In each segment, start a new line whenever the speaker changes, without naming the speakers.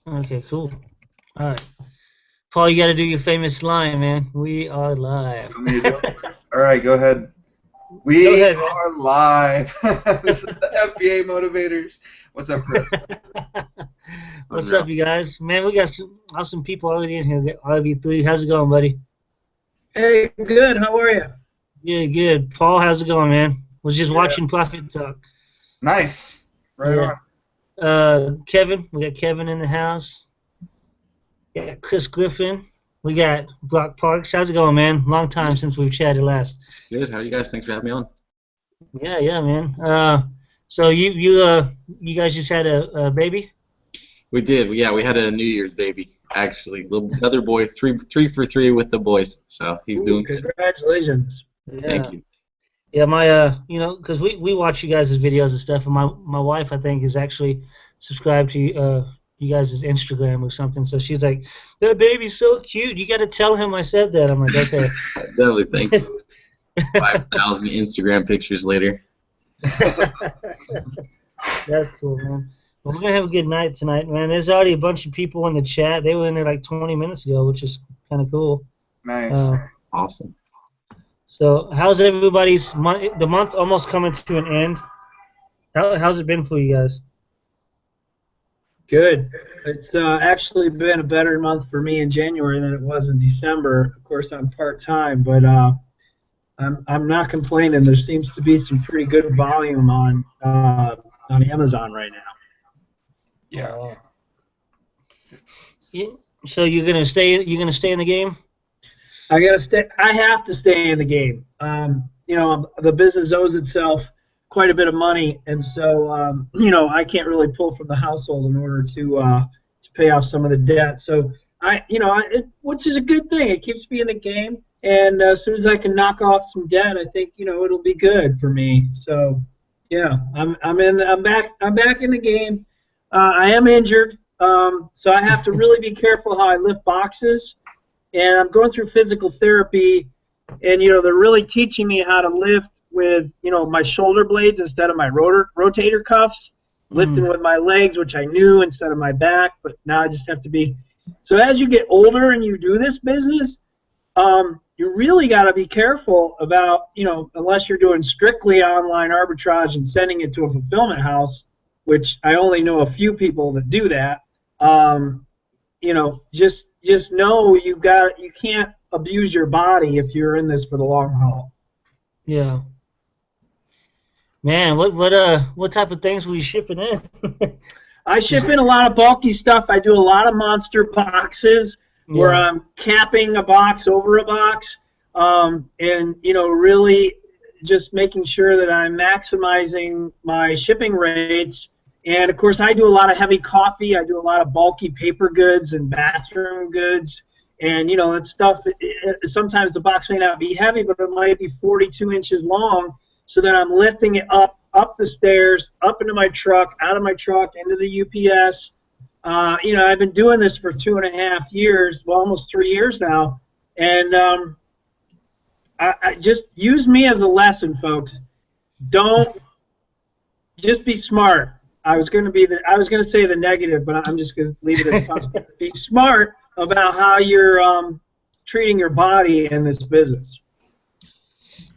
Okay, cool. All right. Paul, you got to do your famous line, man. We are live.
You want me to do it? All right, go ahead.
Go
We
ahead, man.
are live. This is the FBA Motivators. What's up, Chris?
What's
Unreal.
up, you guys? Man, we got some awesome people already in here. RB3, how's it going, buddy?
Hey, good. How are you?
Good, good. Paul, how's it going, man? Was just
Yeah.
watching Profit Talk.
Nice. Right
Yeah.
on.
Kevin, we got Kevin in the house. We got Chris Griffin. We got Brock Parks. How's it going, man? Long time since we've chatted last.
Good. How are you guys? Thanks for having me on.
Yeah, man. So you guys just had a baby?
We did. Yeah, we had a New Year's baby, actually. Another boy, three for three with the boys. So he's doing good.
Congratulations.
Yeah.
Thank you.
Yeah, my because we watch you guys' videos and stuff, and my wife, I think, is actually subscribed to you guys' Instagram or something. So she's like, that baby's so cute. You got to tell him I said that. I'm like, okay.
Definitely. Thank you. 5,000 Instagram pictures later.
That's cool, man. Well, we're gonna have a good night tonight, man. There's already a bunch of people in the chat. They were in there like 20 minutes ago, which is kind of cool.
Nice.
Awesome.
So, how's everybody's month? The month almost coming to an end. How's it been for you guys?
Good. It's actually been a better month for me in January than it was in December. Of course, I'm part-time, but I'm not complaining. There seems to be some pretty good volume on Amazon right now.
Yeah.
So you're gonna stay? You're gonna stay in the game?
I gotta stay. I have to stay in the game. You know, the business owes itself quite a bit of money, and so you know, I can't really pull from the household in order to pay off some of the debt. So which is a good thing. It keeps me in the game, and as soon as I can knock off some debt, I think it'll be good for me. So yeah, I'm back in the game. I am injured, so I have to really be careful how I lift boxes. And I'm going through physical therapy, and they're really teaching me how to lift with my shoulder blades instead of my rotator cuffs, lifting with my legs, which I knew, instead of my back, but now I just have to be. So as you get older and you do this business, you really got to be careful about, unless you're doing strictly online arbitrage and sending it to a fulfillment house, which I only know a few people that do that. Just know you can't abuse your body if you're in this for the long haul.
Yeah. Man, what type of things were you shipping in?
I ship in a lot of bulky stuff. I do a lot of monster boxes where I'm capping a box over a box, and really just making sure that I'm maximizing my shipping rates. And of course, I do a lot of heavy coffee. I do a lot of bulky paper goods and bathroom goods. And that stuff, sometimes the box may not be heavy, but it might be 42 inches long. So then I'm lifting it up the stairs, up into my truck, out of my truck, into the UPS. I've been doing this for 2.5 years, well, almost 3 years now. And I just use me as a lesson, folks. Just be smart. I was going to say the negative, but I'm just going to leave it as possible. Be smart about how you're treating your body in this business.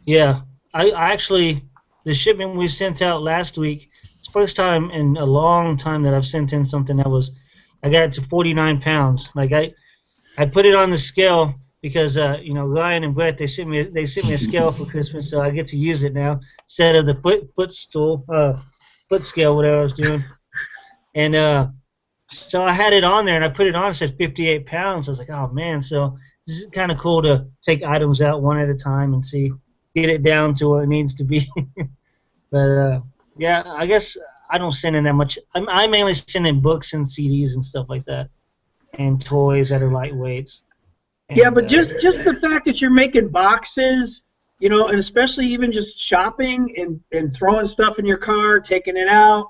Yeah, I actually, the shipment we sent out last week, it's the first time in a long time that I've sent in something that I got it to 49 pounds. Like I put it on the scale because Ryan and Brett, they sent me a scale for Christmas, so I get to use it now instead of the foot scale, whatever I was doing. And so I had it on there, and I put it on, it said 58 pounds. I was like, oh, man. So this is kind of cool to take items out one at a time and get it down to where it needs to be. But, yeah, I guess I don't send in that much. I mainly send in books and CDs and stuff like that, and toys that are lightweights.
Yeah, but just the fact that you're making boxes, and especially even just shopping and throwing stuff in your car, taking it out,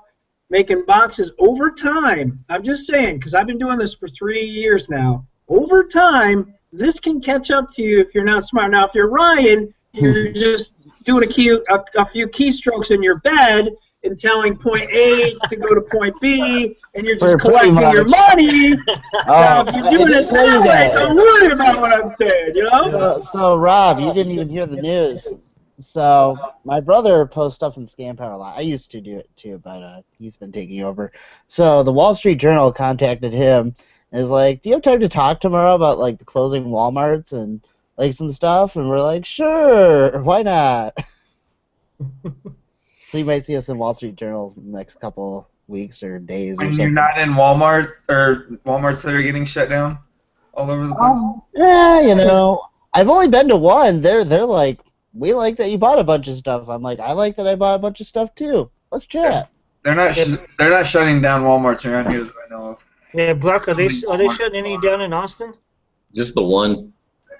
making boxes over time. I'm just saying, because I've been doing this for 3 years now. Over time, this can catch up to you if you're not smart. Now, if you're Ryan, you're just doing a few keystrokes in your bed, and telling point A to go to point B, and you're just
Pretty
collecting your
much.
money. Now, if you're doing it that way, don't worry about what I'm saying, you know?
So Rob, you didn't even hear the news. So my brother posts stuff in Scam Power a lot. I used to do it too, but he's been taking over. So the Wall Street Journal contacted him and is like, "Do you have time to talk tomorrow about like the closing Walmarts and like some stuff?" And we're like, "Sure, why not?" So you might see us in Wall Street Journal in the next couple weeks or days or
When
something.
you're not in Walmart or Walmarts that are getting shut down all over the place.
Yeah, you know, I've only been to one. They're like, "We like that you bought a bunch of stuff." I'm like, "I like that I bought a bunch of stuff too. Let's chat."
They're not shutting down Walmarts around here that I know of.
Yeah, Brock, are they shutting any down in Austin?
Just the one.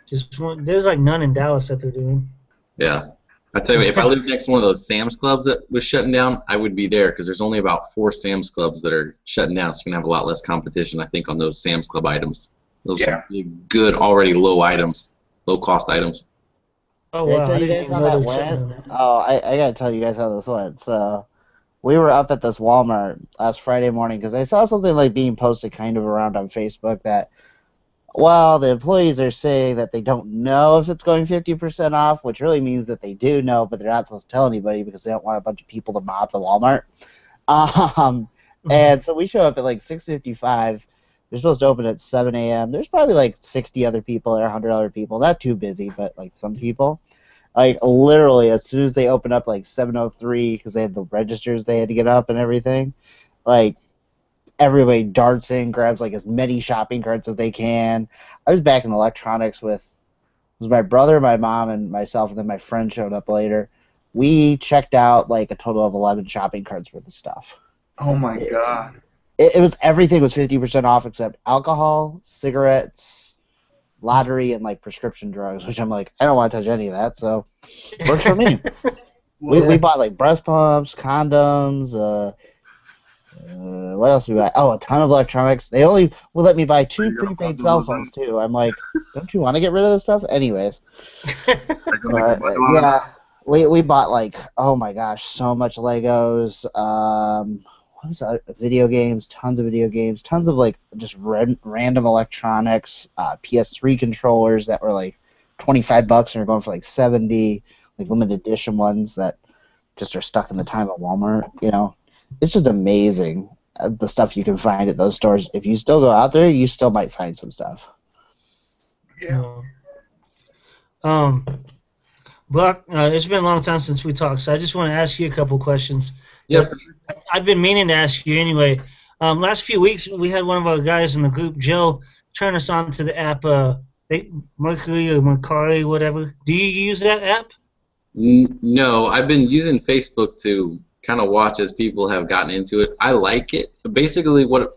Just one. There's like none in Dallas that they're doing.
Yeah. I tell you, if I lived next to one of those Sam's Clubs that was shutting down, I would be there because there's only about 4 Sam's Clubs that are shutting down, so you're going to have a lot less competition, I think, on those Sam's Club items. Those are good, already low items, low-cost items.
Oh,
Did
wow.
I tell you
didn't
guys
even
how
know
that
they were shutting
went?
down.
Oh, I gotta tell you guys how this went. So we were up at this Walmart last Friday morning because I saw something like being posted kind of around on Facebook that, well, the employees are saying that they don't know if it's going 50% off, which really means that they do know, but they're not supposed to tell anybody because they don't want a bunch of people to mob the Walmart. And so we show up at like 6:55. They're supposed to open at 7 a.m. There's probably like 60 other people or 100 other people. Not too busy, but like some people. Like literally, as soon as they opened up, like 7:03, because they had the registers they had to get up and everything. Like everybody darts in, grabs like as many shopping carts as they can. I was back in electronics with it was my brother, my mom, and myself, and then my friend showed up later. We checked out like a total of 11 shopping carts worth of stuff.
Oh my god.
It was everything was 50% off except alcohol, cigarettes, lottery, and like prescription drugs, which I'm like, I don't want to touch any of that, so works for me. We bought like breast pumps, condoms, what else did we buy? Oh, a ton of electronics. They only will let me buy 2 prepaid cell phones too. I'm like, don't you want to get rid of this stuff? Anyways, but, yeah, we bought like, oh my gosh, so much Legos. What was that? Video games, tons of video games, tons of like just random electronics. PS3 controllers that were like $25 and are going for like 70. Like limited edition ones that just are stuck in the time at Walmart. You know, it's just amazing the stuff you can find at those stores. If you still go out there, you still might find some stuff.
Yeah.
Brock, it's been a long time since we talked, so I just want to ask you a couple questions.
Yep.
I've been meaning to ask you anyway. Last few weeks, we had one of our guys in the group, Joe, turn us on to the app Mercury or Mercari, whatever. Do you use that app?
No, I've been using Facebook to kind of watch as people have gotten into it. I like it. Basically, what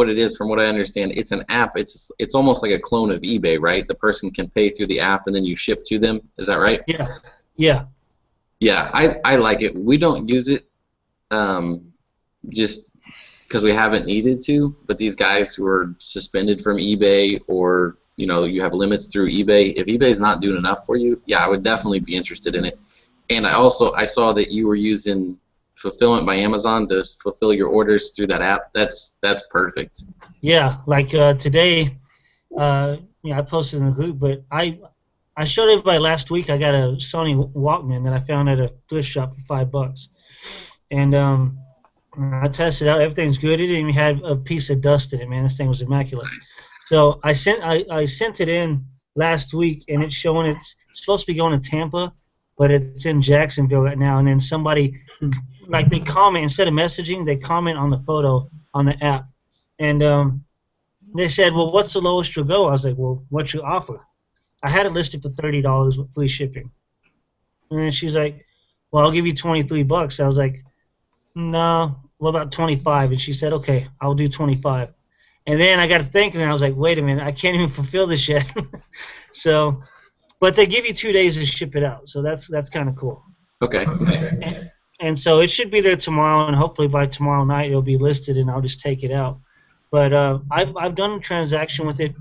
it is, from what I understand, it's an app. It's almost like a clone of eBay, right? The person can pay through the app and then you ship to them. Is that right?
Yeah. Yeah.
Yeah, I like it. We don't use it just because we haven't needed to. But these guys who are suspended from eBay, or you have limits through eBay. If eBay's not doing enough for you, yeah, I would definitely be interested in it. And I saw that you were using Fulfillment by Amazon to fulfill your orders through that app. That's perfect.
Yeah, like today, I posted in the group, but I showed everybody last week I got a Sony Walkman that I found at a thrift shop for $5, and I tested it out. Everything's good. It didn't even have a piece of dust in it, man. This thing was immaculate.
Nice.
So I sent it in last week, and it's showing it's supposed to be going to Tampa, but it's in Jacksonville right now. And then somebody, like, they comment instead of messaging, they comment on the photo on the app, and they said, "Well, what's the lowest you'll go?" I was like, "Well, what's your offer?" I had it listed for $30 with free shipping, and then she's like, "Well, I'll give you $23." I was like, "No, what about 25?" And she said, "Okay, I'll do 25." And then I got to thinking, and I was like, "Wait a minute, I can't even fulfill this yet." So, but they give you 2 days to ship it out, so that's kind of cool.
Okay. Nice.
And so it should be there tomorrow, and hopefully by tomorrow night it'll be listed, and I'll just take it out. But I've done a transaction with it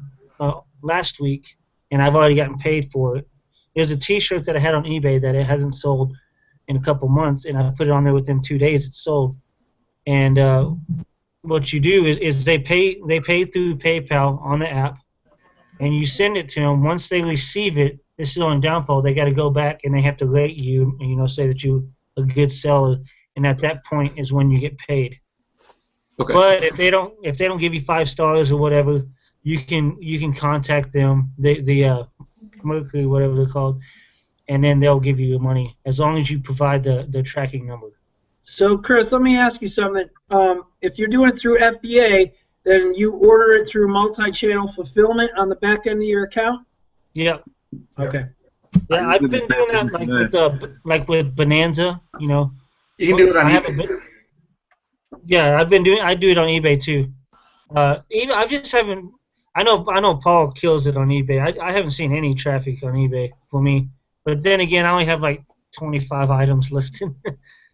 last week, and I've already gotten paid for it. There's a T-shirt that I had on eBay that it hasn't sold, in a couple months, and I put it on there within 2 days. It's sold. And what you do is they pay through PayPal on the app, and you send it to them. Once they receive it, this is on downfall. They got to go back and they have to rate you, and, say that you a good seller, and at that point is when you get paid.
Okay.
But if they don't give you 5 stars or whatever, you can contact them, the Mercury, whatever they're called, and then they'll give you your money as long as you provide the tracking number.
So, Chris, let me ask you something. If you're doing it through FBA, then you order it through multi-channel fulfillment on the back end of your account?
Yeah.
Okay.
Yeah, I've been doing that like with Bonanza,
You can do it on
I
eBay.
Yeah, I do it on eBay too. Even I just haven't. I know Paul kills it on eBay. I haven't seen any traffic on eBay for me. But then again, I only have like 25 items listed.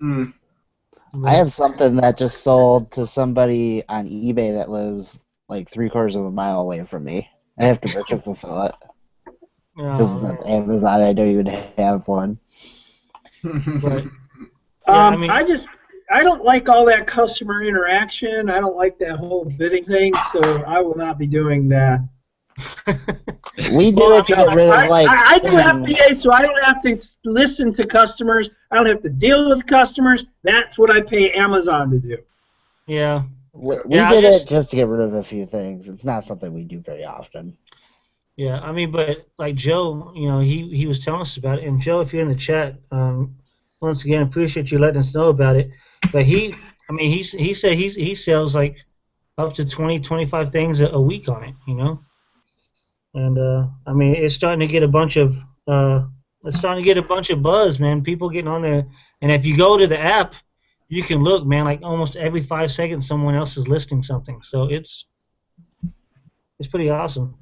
Mm.
I have something that just sold to somebody on eBay that lives like 3/4 of a mile away from me. I have to merchant fulfill it. This is on Amazon. I don't even have one.
But, yeah,
I don't like all that customer interaction. I don't like that whole bidding thing, so I will not be doing that.
We do it to get rid of like.
I do FBA, so I don't have to listen to customers. I don't have to deal with customers. That's what I pay Amazon to do.
Yeah.
We did it just to get rid of a few things. It's not something we do very often.
Yeah, but like Joe, he was telling us about it. And Joe, if you're in the chat, once again, appreciate you letting us know about it. But he said he sells like up to 20, 25 things a week on it, And it's starting to get a bunch of buzz, man. People getting on there, and if you go to the app, you can look, man. Like almost every 5 seconds, someone else is listing something. So it's pretty awesome.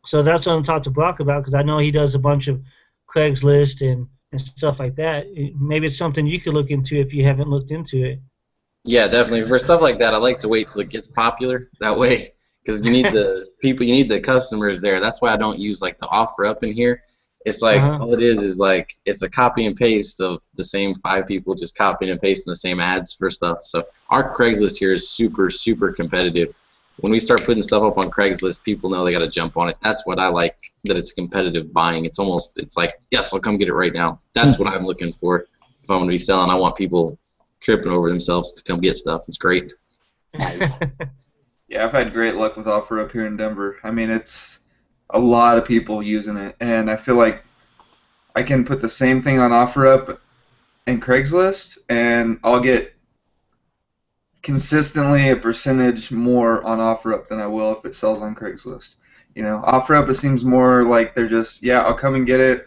So that's what I'm talking to Brock about, because I know he does a bunch of Craigslist and stuff like that. Maybe it's something you could look into if you haven't looked into it.
Yeah, definitely. For stuff like that, I like to wait till it gets popular. That way, because you need the people, you need the customers there. That's why I don't use like the offer up in here. It's like all it is like it's a copy and paste of the same 5 people just copying and pasting the same ads for stuff. So our Craigslist here is super, super competitive. When we start putting stuff up on Craigslist, people know they got to jump on it. That's what I like, that it's competitive buying. It's like, yes, I'll come get it right now. That's what I'm looking for. If I'm going to be selling, I want people tripping over themselves to come get stuff. It's great.
Nice.
Yeah, I've had great luck with OfferUp here in Denver. It's a lot of people using it, and I feel like I can put the same thing on OfferUp and Craigslist, and I'll get consistently a percentage more on OfferUp than I will if it sells on Craigslist. OfferUp, it seems more like they're just, yeah, I'll come and get it.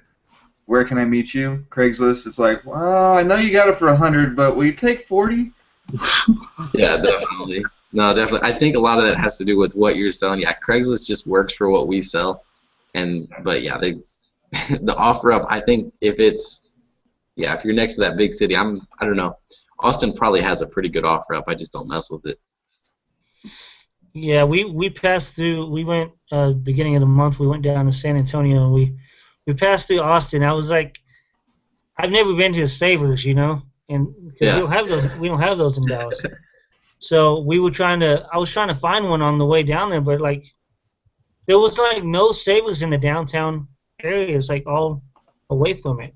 Where can I meet you? Craigslist, it's like, well, I know you got it for 100, but will you take 40?
Yeah, definitely. No, definitely. I think a lot of that has to do with what you're selling. Yeah, Craigslist just works for what we sell, but yeah, the OfferUp. I think if you're next to that big city, I don't know. Austin probably has a pretty good OfferUp. I just don't mess with it.
Yeah, we passed through. We went beginning of the month. We went down to San Antonio, and we passed through Austin. I was like, I've never been to Savers, and because we don't have those in Dallas. So I was trying to find one on the way down there, but like there was like no Savers in the downtown area. It's like all away from it.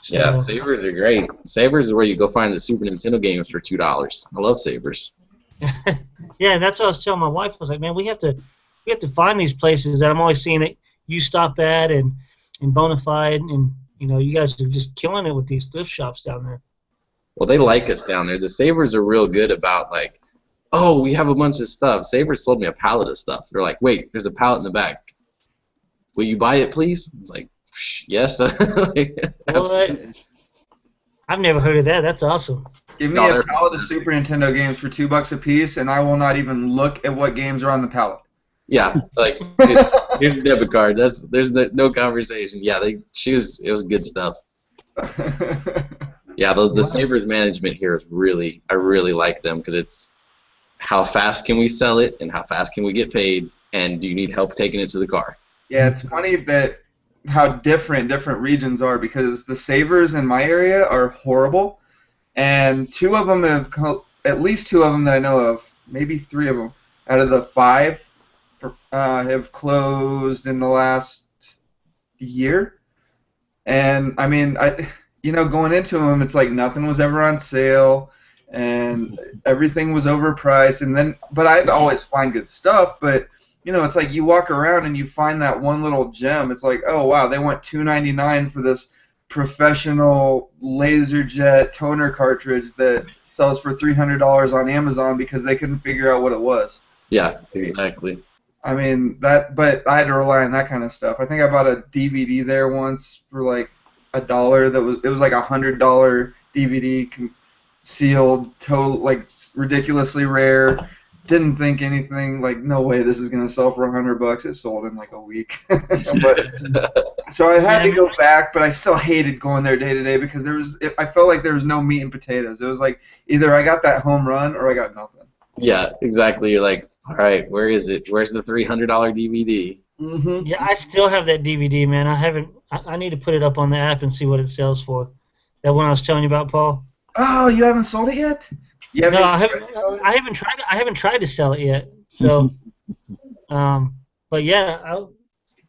So,
yeah, Savers are great. Savers is where you go find the Super Nintendo games for $2. I love Savers.
Yeah, and that's what I was telling my wife. I was like, man, we have to find these places that I'm always seeing that you stop at and Bonafide, and you guys are just killing it with these thrift shops down there.
Well, they like us down there. The Savers are real good about like, oh, we have a bunch of stuff. Savers sold me a pallet of stuff. They're like, wait, there's a pallet in the back. Will you buy it, please? It's like, yes.
Absolutely. I've never heard of that. That's awesome.
Give me a pallet of Super Nintendo games for $2 a piece, and I will not even look at what games are on the pallet.
Yeah, like here's the debit card. There's no conversation. Yeah, it was good stuff. Yeah, the Savers management here is I really like them, because it's how fast can we sell it and how fast can we get paid, and do you need help taking it to the car?
Yeah, it's funny that how different regions are, because the savers in my area are horrible, and at least two of them that I know of, maybe three of them out of the five have closed in the last year. And I mean, going into them, it's like nothing was ever on sale, and everything was overpriced. But I'd always find good stuff. But it's like you walk around and you find that one little gem. It's like, oh wow, they want $2.99 for this professional laser jet toner cartridge that sells for $300 on Amazon because they couldn't figure out what it was.
Yeah, exactly.
I mean but I had to rely on that kind of stuff. I think I bought a DVD there once for like $1. It was like $100 DVD, sealed, total, like ridiculously rare. Didn't think anything, like, no way this is gonna sell for $100. It sold in like a week. So I had to go back, but I still hated going there day to day because I felt like there was no meat and potatoes. It was like either I got that home run or I got nothing.
Yeah, exactly. You're like, all right, where is it? Where's the $300 DVD?
Mm-hmm.
Yeah, I still have that DVD, man. I need to put it up on the app and see what it sells for. That one I was telling you about, Paul.
Oh, you haven't sold it yet?
No, I haven't tried. I haven't tried to sell it yet. So, but yeah.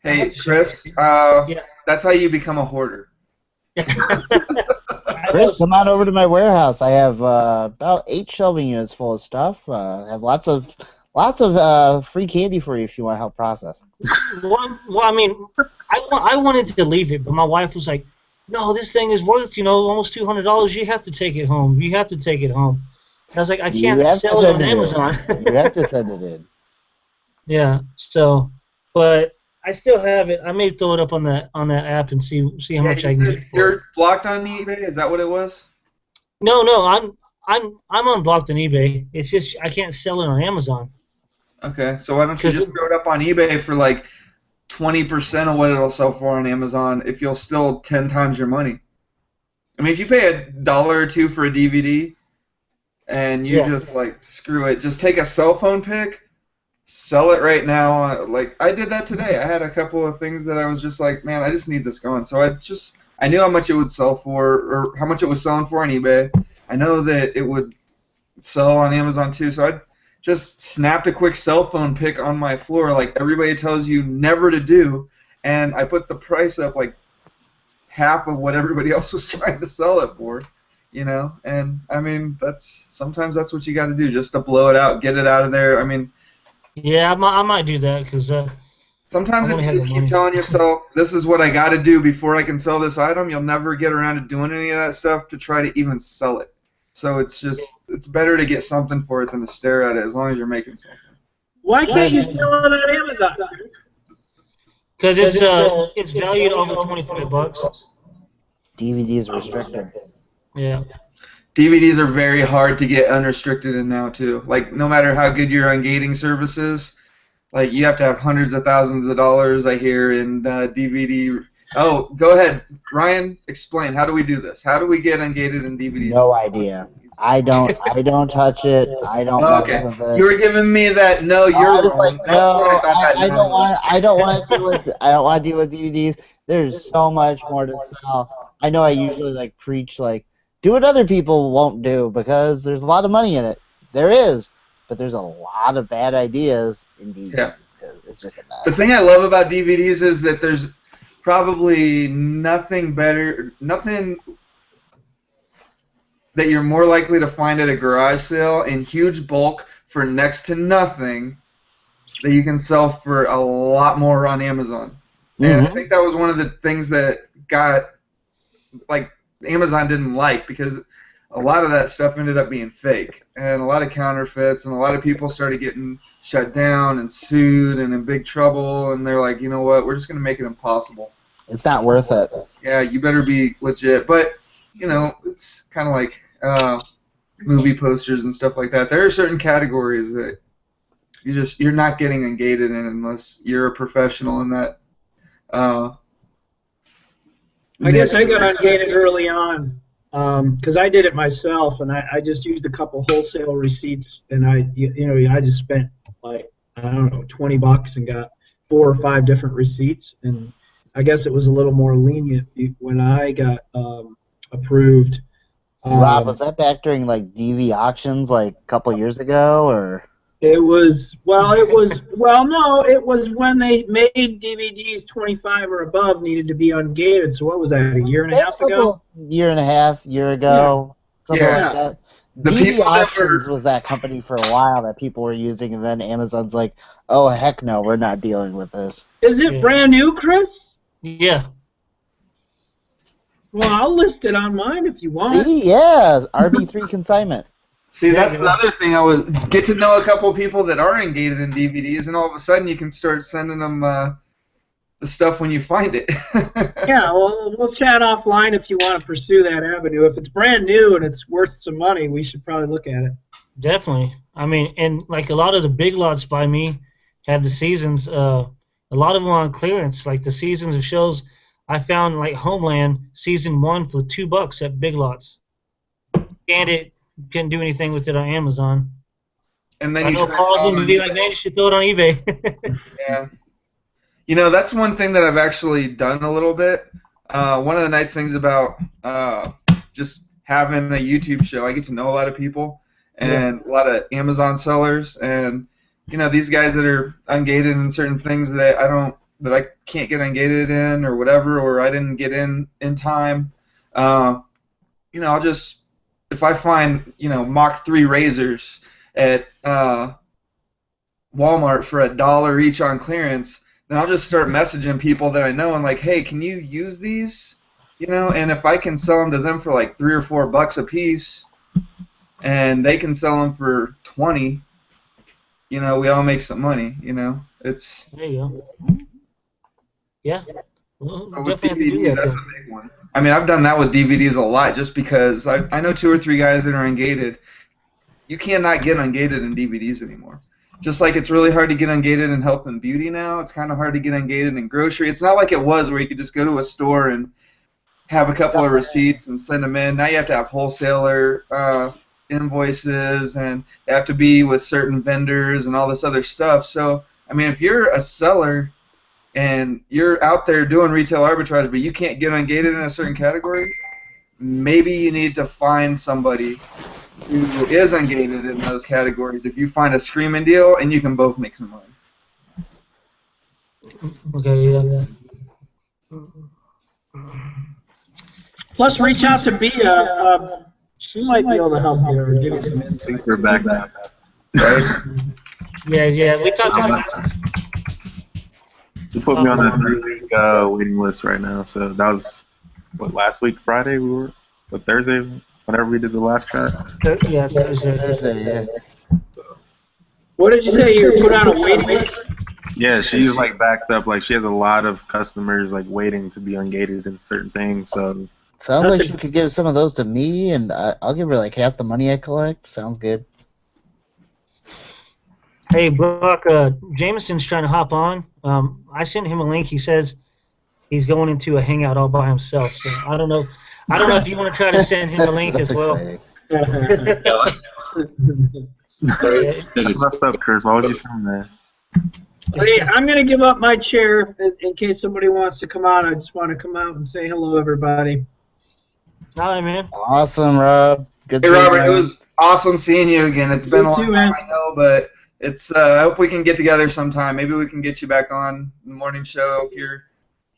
Hey, Chris. That's how you become a hoarder.
Chris, come on over to my warehouse. I have about 8 shelving units full of stuff. I have lots of free candy for you if you want to help process.
Well, I mean, I wanted to leave it, but my wife was like, "No, this thing is worth almost $200. You have to take it home. You have to take it home." I was like, "I can't sell it on Amazon."
You have to send it in.
Yeah. So, but I still have it. I may throw it up on that app and see how much I can get.
You're blocked on eBay? Is that what it was?
No, I'm unblocked on eBay. It's just I can't sell it on Amazon.
Okay, so why don't you just throw it up on eBay for like 20% of what it'll sell for on Amazon if you'll still 10 times your money? I mean, if you pay $1 or $2 for a DVD and you just like screw it, just take a cell phone pic, sell it right now. Like I did that today. I had a couple of things that I was just like, man, I just need this going. So I knew how much it would sell for, or how much it was selling for on eBay. I know that it would sell on Amazon too. So I just snapped a quick cell phone pic on my floor, like everybody tells you never to do, and I put the price up like half of what everybody else was trying to sell it for, And I mean, sometimes that's what you got to do, just to blow it out, get it out of there. I mean.
Yeah, I might do that because
sometimes if you just keep telling yourself, this is what I got to do before I can sell this item, you'll never get around to doing any of that stuff to try to even sell it. So it's better to get something for it than to stare at it, as long as you're making something.
Why can't you sell it on Amazon?
Because it's valued over $25.
DVD is restricted.
Yeah.
DVDs are very hard to get unrestricted in now too. Like no matter how good your ungating service is, like you have to have hundreds of thousands of dollars, I hear, in DVD. Oh, go ahead, Ryan. Explain. How do we do this? How do we get ungated in DVDs?
No idea. I don't touch it. I don't.
Okay. You were giving me that. No, you're wrong.
Like,
That's what I thought.
I don't want to deal with DVDs. There's so much more to sell. I know I usually preach do what other people won't do because there's a lot of money in it. There is, but there's a lot of bad ideas in DVDs.
Yeah.
It's just a mess.
The thing I love about DVDs is that there's probably nothing that you're more likely to find at a garage sale in huge bulk for next to nothing that you can sell for a lot more on Amazon. And I think that was one of the things that got Amazon didn't like, because a lot of that stuff ended up being fake, and a lot of counterfeits, and a lot of people started getting shut down and sued and in big trouble, and they're like, you know what, we're just going to make it impossible.
It's not worth it.
Yeah, you better be legit. But, it's kind of like movie posters and stuff like that. There are certain categories that you're not getting ungated in unless you're a professional in that.
I guess I got ungated early on because I did it myself, and I just used a couple wholesale receipts, and I just spent $20 and got 4 or 5 different receipts, and I guess it was a little more lenient when I got approved.
Rob, was that back during like DV auctions like a couple years ago, or?
It was no, it was when they made DVDs 25 or above needed to be ungated. So what was that, a year and a half ago?
Year and a half, year ago, something
Yeah.
like that.
The
DV
people that
Auctions
were
was that company for a while that people were using, and then Amazon's like, oh, heck no, we're not dealing with this.
Is it brand new, Chris?
Yeah.
Well, I'll list it on mine if you want.
See, yeah, RB3 consignment.
See, that's the other thing. I would get to know a couple people that are engaged in DVDs, and all of a sudden you can start sending them the stuff when you find it.
Yeah, well, we'll chat offline if you want to pursue that avenue. If it's brand new and it's worth some money, we should probably look at it.
Definitely. I mean, and like a lot of the big lots by me have the seasons. A lot of them are on clearance. Like the seasons of shows, I found like Homeland season 1 for $2 at Big Lots. And it couldn't do anything with it on Amazon.
And then
I know Paul's going to be like, man, you should throw it on eBay.
Yeah. You know, that's one thing that I've actually done a little bit. One of the nice things about just having a YouTube show, I get to know a lot of people and a lot of Amazon sellers, and you know, these guys that are ungated in certain things that I can't get ungated in or whatever, or I didn't get in time. You know, I'll just, if I find, you know, Mach 3 razors at Walmart for $1 each on clearance, then I'll just start messaging people that I know and like, hey, can you use these? You know, and if I can sell them to them for like $3 or $4 a piece, and they can sell them for 20, you know, we all make some money. You know, it's.
There you go. Yeah. Well,
With
definitely have to do
DVDs,
that.
that's a big one. I mean, I've done that with DVDs a lot, just because I know 2 or 3 guys that are ungated. You cannot get ungated in DVDs anymore. Just like it's really hard to get ungated in health and beauty now, it's kind of hard to get ungated in grocery. It's not like it was where you could just go to a store and have a couple of receipts and send them in. Now you have to have wholesaler invoices, and they have to be with certain vendors and all this other stuff. So, I mean, if you're a seller and you're out there doing retail arbitrage, but you can't get ungated in a certain category, maybe you need to find somebody who is ungated in those categories. If you find a screaming deal, and you can both make some money.
Okay, yeah.
Plus, reach out to Bia. She might be able to help you or give you some insight.
We're back now.
Yeah. We talked about.
She put me on the 3-week waiting list right now. So that was what, last week Friday we were, but Thursday whenever we did the last cut.
Yeah,
Thursday, yeah.
What did you say? You were put on a waiting list?
Yeah, she's like backed up. Like she has a lot of customers like waiting to be ungated in certain things. So
Sounds like she could give some of those to me, and I'll give her like half the money I collect. Sounds good.
Hey, Buck, Jameson's trying to hop on. I sent him a link. He says he's going into a Hangout all by himself. So I don't know if you want to try to send him a link as well.
that's messed up, Chris. Why would you send that?
Hey, I'm going to give up my chair in case somebody wants to come on. I just want to come out and say hello, everybody.
All right, man.
Awesome, Rob. Good.
Hey, Robert, it was awesome seeing you again. It's been a long
too,
time,
man.
I know, but it's. I hope we can get together sometime. Maybe we can get you back on the morning show if you're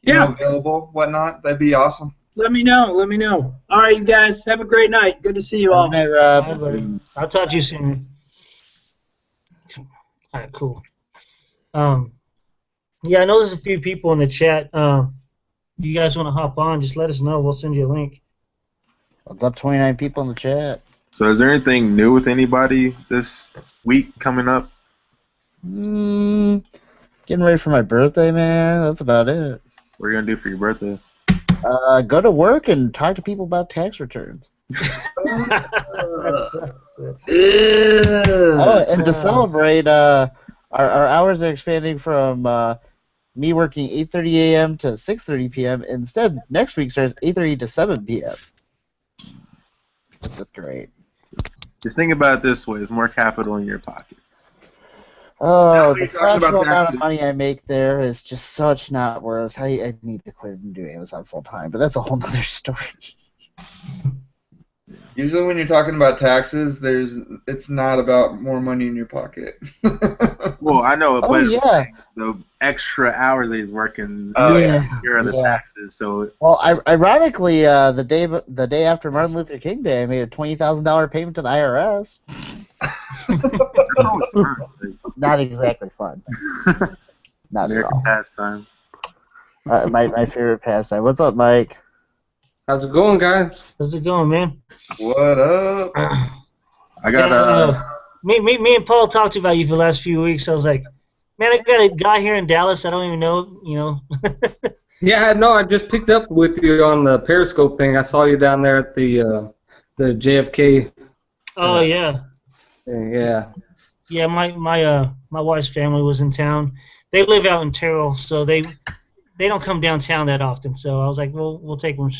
available, whatnot. That'd be awesome.
Let me know. All right, you guys. Have a great night. Good to see you all.
Good night, Rob.
All right, buddy. I'll talk to you soon. All right, cool. Yeah, I know there's a few people in the chat. You guys want to hop on, just let us know. We'll send you a link.
What's up, 29 people in the chat?
So is there anything new with anybody this week coming up?
Getting ready for my birthday, man. That's about it.
What are you gonna do for your birthday?
Go to work and talk to people about tax returns. Oh, and to celebrate, our hours are expanding from me working 8:30 a.m. to 6:30 p.m. Instead, next week starts 8:30 to 7 p.m. It's just great.
Just think about it this way: it's more capital in your pocket.
Oh,
you're
the
talking about
fractional amount
taxes.
of money I make there is just such not worth. I need to quit and do Amazon full time, but that's a whole nother story.
Usually when you're talking about taxes, it's not about more money in your pocket.
Well, I know,
Oh
but
yeah,
the extra hours that he's working,
Oh, yeah.
here are the
yeah.
taxes. So
Well, ironically, the day after Martin Luther King Day, I made a $20,000 payment to the IRS.
that's always fun.
Not exactly fun. Not at
American
all.
pastime.
My favorite pastime. What's up, Mike?
How's it going, guys?
How's it going, man?
What up?
I got
Me and Paul talked about you for the last few weeks. I was like, man, I got a guy here in Dallas I don't even know, you know.
Yeah, no, I just picked up with you on the Periscope thing. I saw you down there at the JFK.
Oh yeah,
Thing. Yeah.
yeah. My wife's family was in town. They live out in Terrell, so they don't come downtown that often. So I was like, well, we'll take them.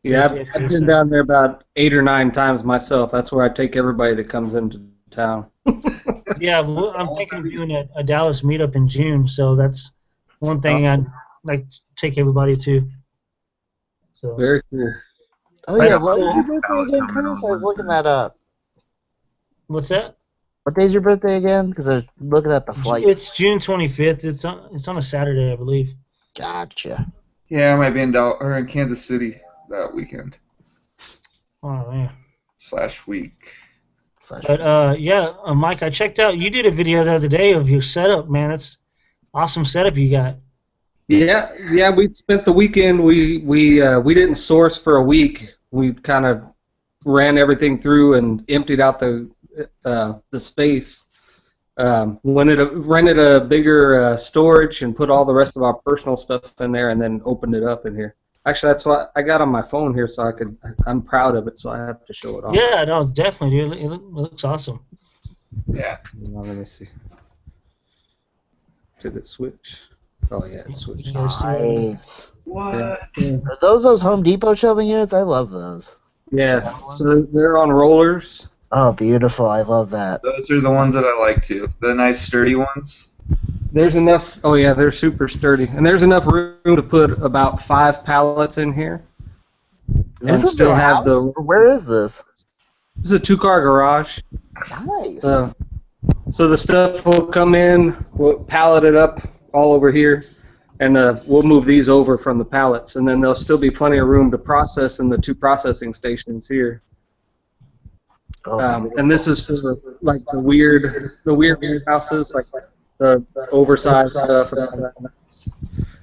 Yeah, I've been down there about 8 or 9 times myself. That's where I take everybody that comes into town.
Yeah, well, I'm thinking of doing a Dallas meetup in June, so that's one thing I'd like to take everybody to. So
Very cool.
Oh yeah, what is your birthday again, Chris? I was looking that up.
what's that?
What day's your birthday again? Because I was looking at the flight.
It's June 25th. It's on a Saturday, I believe.
Gotcha.
Yeah, I might be in in Kansas City that weekend
Oh man.
/ week.
But yeah, Mike, I checked out. You did a video the other day of your setup, man. That's awesome setup you got.
Yeah. We spent the weekend. We didn't source for a week. We kind of ran everything through and emptied out the space. Rented a bigger storage and put all the rest of our personal stuff in there, and then opened it up in here. Actually, that's what I got on my phone here, so I'm proud of it, so I have to show it off.
Yeah, no, definitely, dude. It looks awesome.
Yeah.
Let me see. Did it switch? Oh yeah, it switched.
Nice.
What?
Yeah.
Are those Home Depot shelving units? I love those.
Yeah, so they're on rollers.
Oh, beautiful. I love that.
Those are the ones that I like too. The nice sturdy ones.
There's enough. Oh yeah, they're super sturdy, and there's enough room to put about 5 pallets in here, and
Is this
still
the
have
house?
the.
Where is this?
This is a 2-car garage.
Nice.
So the stuff will come in, we'll pallet it up all over here, and we'll move these over from the pallets, and then there'll still be plenty of room to process in the 2 processing stations here. And this is for like the weird warehouses, like the oversized stuff.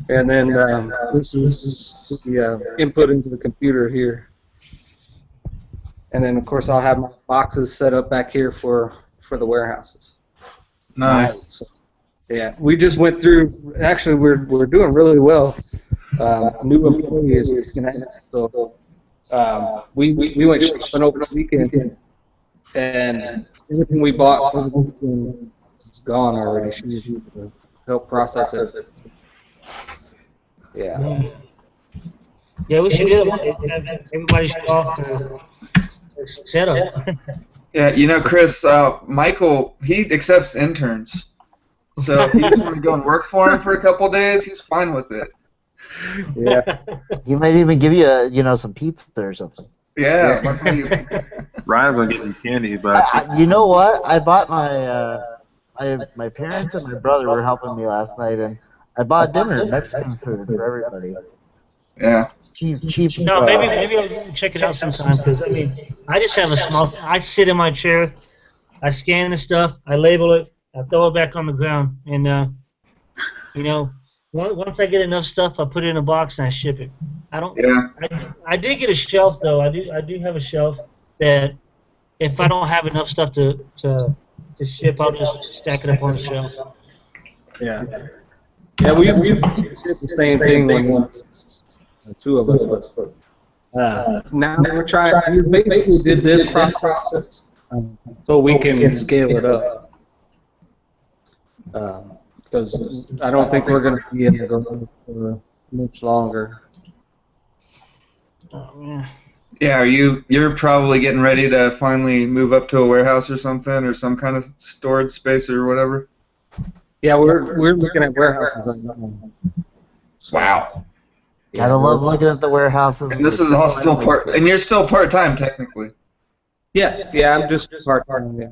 And then this is the input into the computer here. And then of course I'll have my boxes set up back here for the warehouses.
Nice.
So, yeah, we just went through. Actually, we're doing really well. New employees, so we went shopping over the weekend, and everything we bought over the weekend is gone already. She was able to help process it. Yeah.
Yeah, we should do it. Have everybody show off their setup.
Yeah, you know, Chris, Michael, he accepts interns. So if you just want to go and work for him for a couple days, he's fine with it.
Yeah.
He might even give you some pizza or something.
Yeah.
Ryan's gonna get you candy, but
You know what? I bought my parents and my brother were helping me last night, and I bought dinner, Mexican food for everybody.
Yeah.
Cheap.
No, maybe I'll check it out sometime, because I mean, I just have a small. I sit in my chair, I scan the stuff, I label it, I throw it back on the ground, and once I get enough stuff, I put it in a box and I ship it. I don't.
Yeah.
I did get a shelf though. I do have a shelf that if I don't have enough stuff to ship, I'll just stack it up on the shelf.
Yeah. Yeah, we did the same thing when the 2 of us, but now we're trying. We basically did this process so we can scale it up. Because I don't think we're going to be able to go for much longer.
Oh, yeah.
Yeah, you're probably getting ready to finally move up to a warehouse or something, or some kind of storage space or whatever?
Yeah, we're looking at warehouses right now.
Wow.
Gotta love looking at the warehouses.
And this is all still and you're still part-time technically.
Yeah, I'm just part-time, yeah.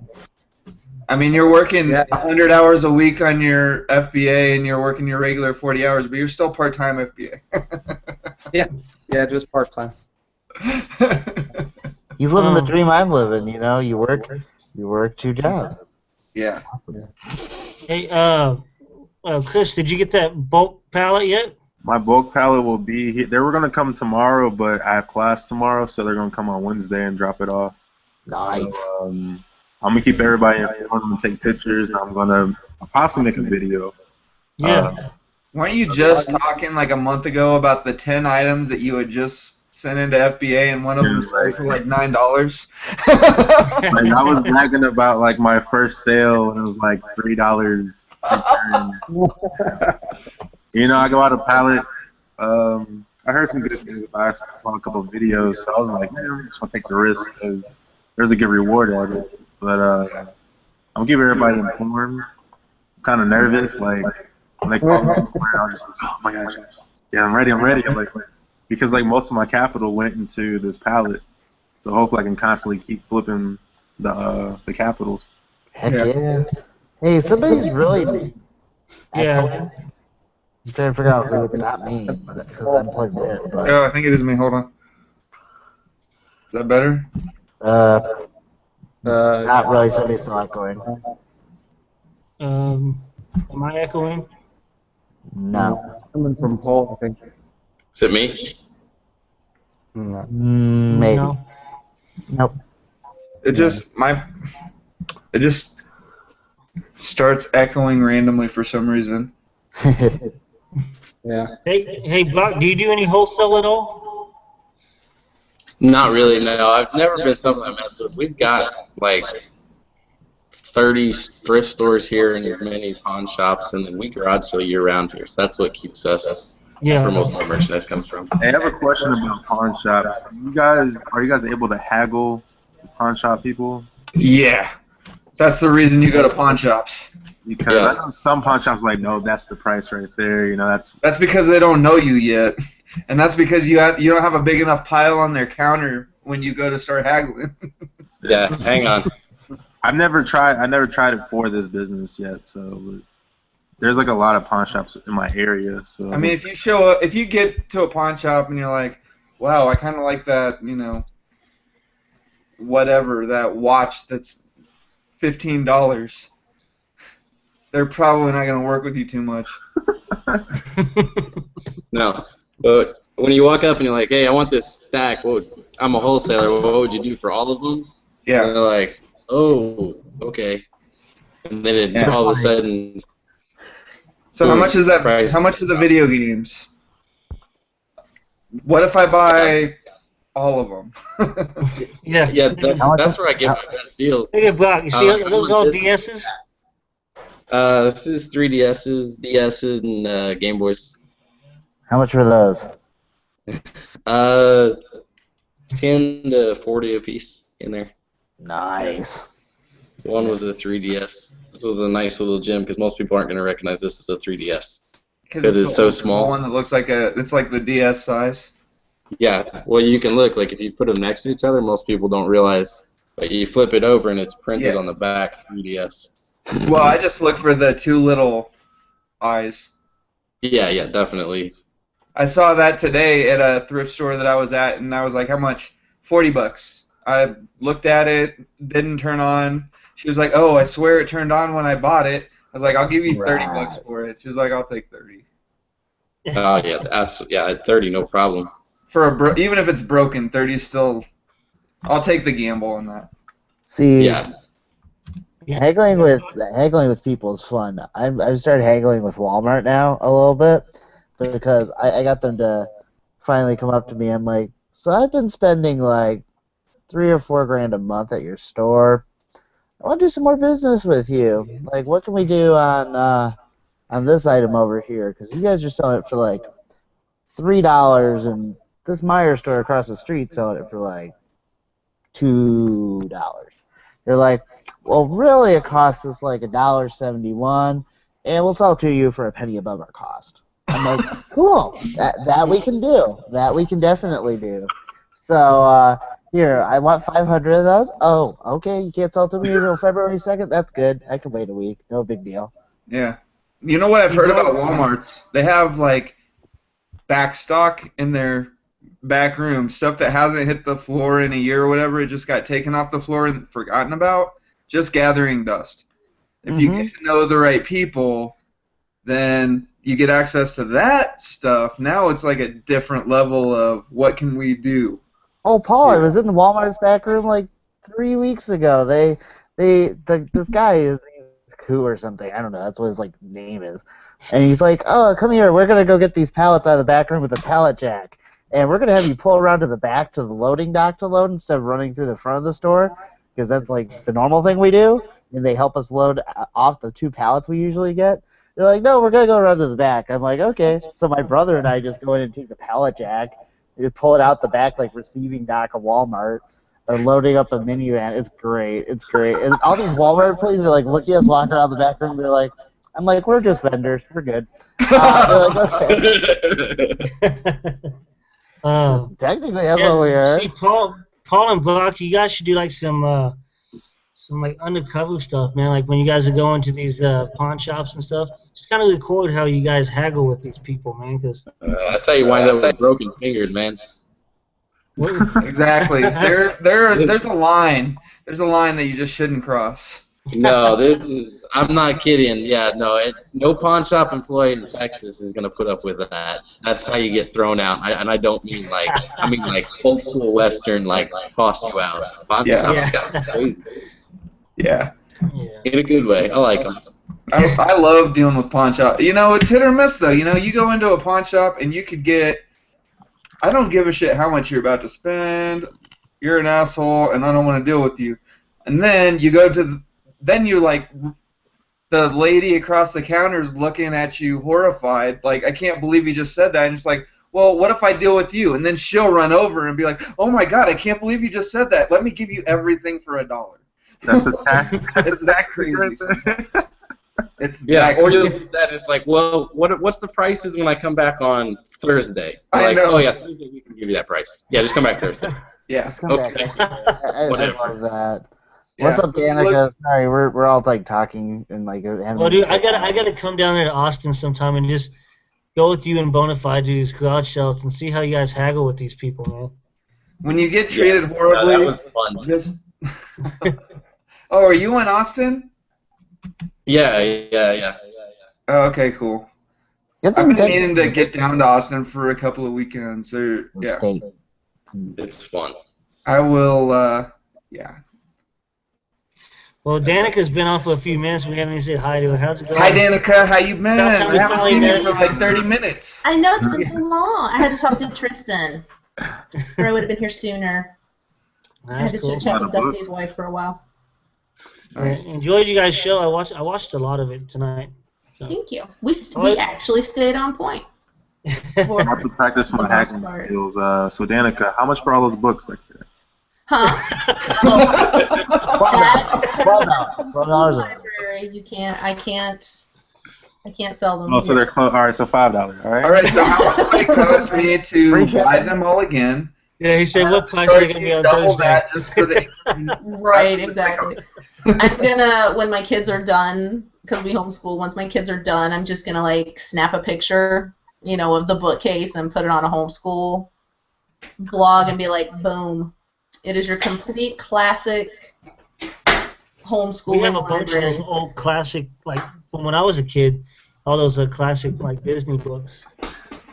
I mean, you're working
Yeah.
100 hours a week on your FBA and you're working your regular 40 hours, but you're still part-time FBA.
Yeah, just part-time.
He's living the dream I'm living, you know. You work 2 jobs.
Yeah.
Awesome.
Hey, Chris, did you get that bulk pallet yet?
My bulk pallet will be here. They were going to come tomorrow, but I have class tomorrow, so they're going to come on Wednesday and drop it off.
Nice.
So, I'm going to keep everybody informed and take pictures. I'm going to possibly make a video.
Yeah.
Weren't you just talking like a month ago about the 10 items that you had just sent into FBA and one of them sold for like $9?
Like, I was bragging about like my first sale and it was like $3 return. You know, I go out of Pallet. I heard some good things about it. I saw a couple of videos, so I was like, man, I'm just gonna take the risk because there's a good reward at it. But I'm gonna keep everybody informed. I'm kind of nervous, like when they call me, I'm just like, oh my gosh, yeah, I'm ready. I'm like, because like most of my capital went into this Pallet, so hopefully I can constantly keep flipping the capitals.
Heck yeah. Hey, somebody's really
Yeah.
I'm trying to figure out who it's not me, because I'm plugged in. But,
Oh, I think it is me. Hold on. Is that better?
not really. Somebody's still echoing.
Am I echoing?
No.
Coming from Paul, I think.
Is it me?
Maybe.
No.
Nope.
It just starts echoing randomly for some reason.
Yeah.
Hey, Brock, do you do any wholesale at all?
Not really, no. I've never been something I mess with. We've got like 30 thrift stores here and as many pawn shops, and then we garage sale year-round here. So that's what keeps us. That's where most of our merchandise comes from.
I have a question about pawn shops. Are you guys able to haggle pawn shop people?
Yeah. That's the reason you go to pawn shops.
Because I know some pawn shops like, no, that's the price right there. You know,
that's because they don't know you yet, and that's because you don't have a big enough pile on their counter when you go to start haggling.
Yeah, hang on.
I never tried it for this business yet, so there's like a lot of pawn shops in my area. So
I mean, if you get to a pawn shop and you're like, wow, I kind of like that, you know, whatever, that watch that's $15. They're probably not going to work with you too much.
No, but when you walk up and you're like, hey, I want this stack, I'm a wholesaler, what would you do for all of them?
Yeah.
And they're like, oh, okay. And then all of a sudden...
So how much is that?
Price.
How much are the video games? What if I buy all of them?
Yeah.
That's where I get my best deals.
Hey, Brock, you see those all DSs?
This is 3DSs, DSs, and Game Boys.
How much were those?
10 to 40 a piece in there.
Nice.
One was a 3DS. This was a nice little gem because most people aren't going to recognize this as a 3DS because it's so small.
One that looks like it's like the DS size.
Yeah, well, you can look like if you put them next to each other, most people don't realize. But you flip it over and it's printed on the back 3DS.
Well, I just look for the two little eyes.
Yeah, definitely.
I saw that today at a thrift store that I was at, and I was like, how much? $40. I looked at it, didn't turn on. She was like, oh, I swear it turned on when I bought it. I was like, I'll give you $30 for it. She was like, I'll take 30.
Oh, yeah, absolutely. Yeah, at 30, no problem.
For even if it's broken, 30 is still. I'll take the gamble on that.
See,
Yeah.
haggling with people is fun. I've started haggling with Walmart now a little bit because I got them to finally come up to me. I'm like, so I've been spending like $3 or $4 grand a month at your store. I want to do some more business with you. Like, what can we do on this item over here? Because you guys are selling it for like $3, and this Meyer store across the street selling it for like $2. They're like, well, really it costs us like $1.71, and we'll sell it to you for a penny above our cost. I'm like, cool, that we can do. That we can definitely do. So, here, I want 500 of those. Oh, okay, you can't sell it to me until February 2nd? That's good. I can wait a week. No big deal.
Yeah. You know what I've heard about Walmarts? They have, like, back stock in their back room, stuff that hasn't hit the floor in a year or whatever. It just got taken off the floor and forgotten about. Just gathering dust. If you get to know the right people, then you get access to that stuff. Now it's like a different level of what can we do.
Oh, Paul, I was in the Walmart's back room like 3 weeks ago. This guy is Koo or something. I don't know. That's what his like name is. And he's like, "Oh, come here. We're gonna go get these pallets out of the back room with a pallet jack, and we're gonna have you pull around to the back to the loading dock to load instead of running through the front of the store, because that's like the normal thing we do. And they help us load off the 2 pallets we usually get." They're like, "No, we're gonna go around to the back." I'm like, "Okay." So my brother and I just go in and take the pallet jack. You pull it out the back, like receiving dock of Walmart, or loading up a minivan. It's great. It's great. And all these Walmart employees are like looking at us walking around the back room. They're like, I'm like, we're just vendors. We're good. They're like, okay. Technically, that's what we are.
See, Paul and Buck, you guys should do like some like undercover stuff, man. Like when you guys are going to these pawn shops and stuff, just kind of record how you guys haggle with these people, man. Cause
that's how you wind up with broken fingers, man.
Exactly. There's a line. There's a line that you just shouldn't cross.
No, I'm not kidding. Yeah, no pawn shop employee in Texas is gonna put up with that. That's how you get thrown out. And I don't mean like, I mean like old school Western, like toss you out. Pawn shops got crazy.
Yeah.
In a good way. I like them.
I love dealing with pawn shop. You know, it's hit or miss though. You know, you go into a pawn shop and you could get. I don't give a shit how much you're about to spend. You're an asshole, and I don't want to deal with you. And then you go to. Then you're like, the lady across the counter is looking at you horrified, like, I can't believe you just said that. And it's like, well, what if I deal with you? And then she'll run over and be like, oh my God, I can't believe you just said that. Let me give you everything for $1.
That's the tactic.
It's that crazy. It's
or you'll do that. It's like, well, what's the prices when I come back on Thursday?
I know.
Oh yeah, Thursday we can give you that price. Yeah, just come back Thursday.
Yeah.
Just come back. I love that.
Yeah.
What's up, Danica? Sorry, we're all like talking and like.
Well, dude, I gotta come down there to Austin sometime and just go with you and Bonafide to these garage sales and see how you guys haggle with these people, man.
When you get treated horribly,
that was fun.
Just. Oh, are you in Austin?
Yeah.
Oh, okay, cool. I've been meaning to get down to Austin for a couple of weekends. Yeah.
It's fun.
I will. Yeah.
Well, Danica's been on for a few minutes. We haven't even said hi to her. How's it going?
Hi, Danica. How you been?
About time we
I haven't
finally
seen
met.
you for like 30 minutes.
I know, it's been so long. I had to talk to Tristan, or I would have been here sooner. I had to chat with Dusty's wife for a while.
Nice.
Enjoyed you guys' show. I watched a lot of it tonight. So.
Thank you. We actually stayed on point.
I have to practice my hacking skills. So, Danica, how much for all those books back there?
Huh?
$12.
Library, you can't. I can't sell them.
Oh, so they're close. All right, so $5. All right.
All right. So how much would it cost me to buy them all again?
Yeah, he said, what price are they going to be on Thursday?
That just for the
right, exactly. I'm gonna, when my kids are done, because we homeschool. Once my kids are done, I'm just gonna like snap a picture, of the bookcase and put it on a homeschool blog and be like, boom. It is your complete classic homeschooling.
We have a bunch of those old classic, like from when I was a kid, all those classic like Disney books.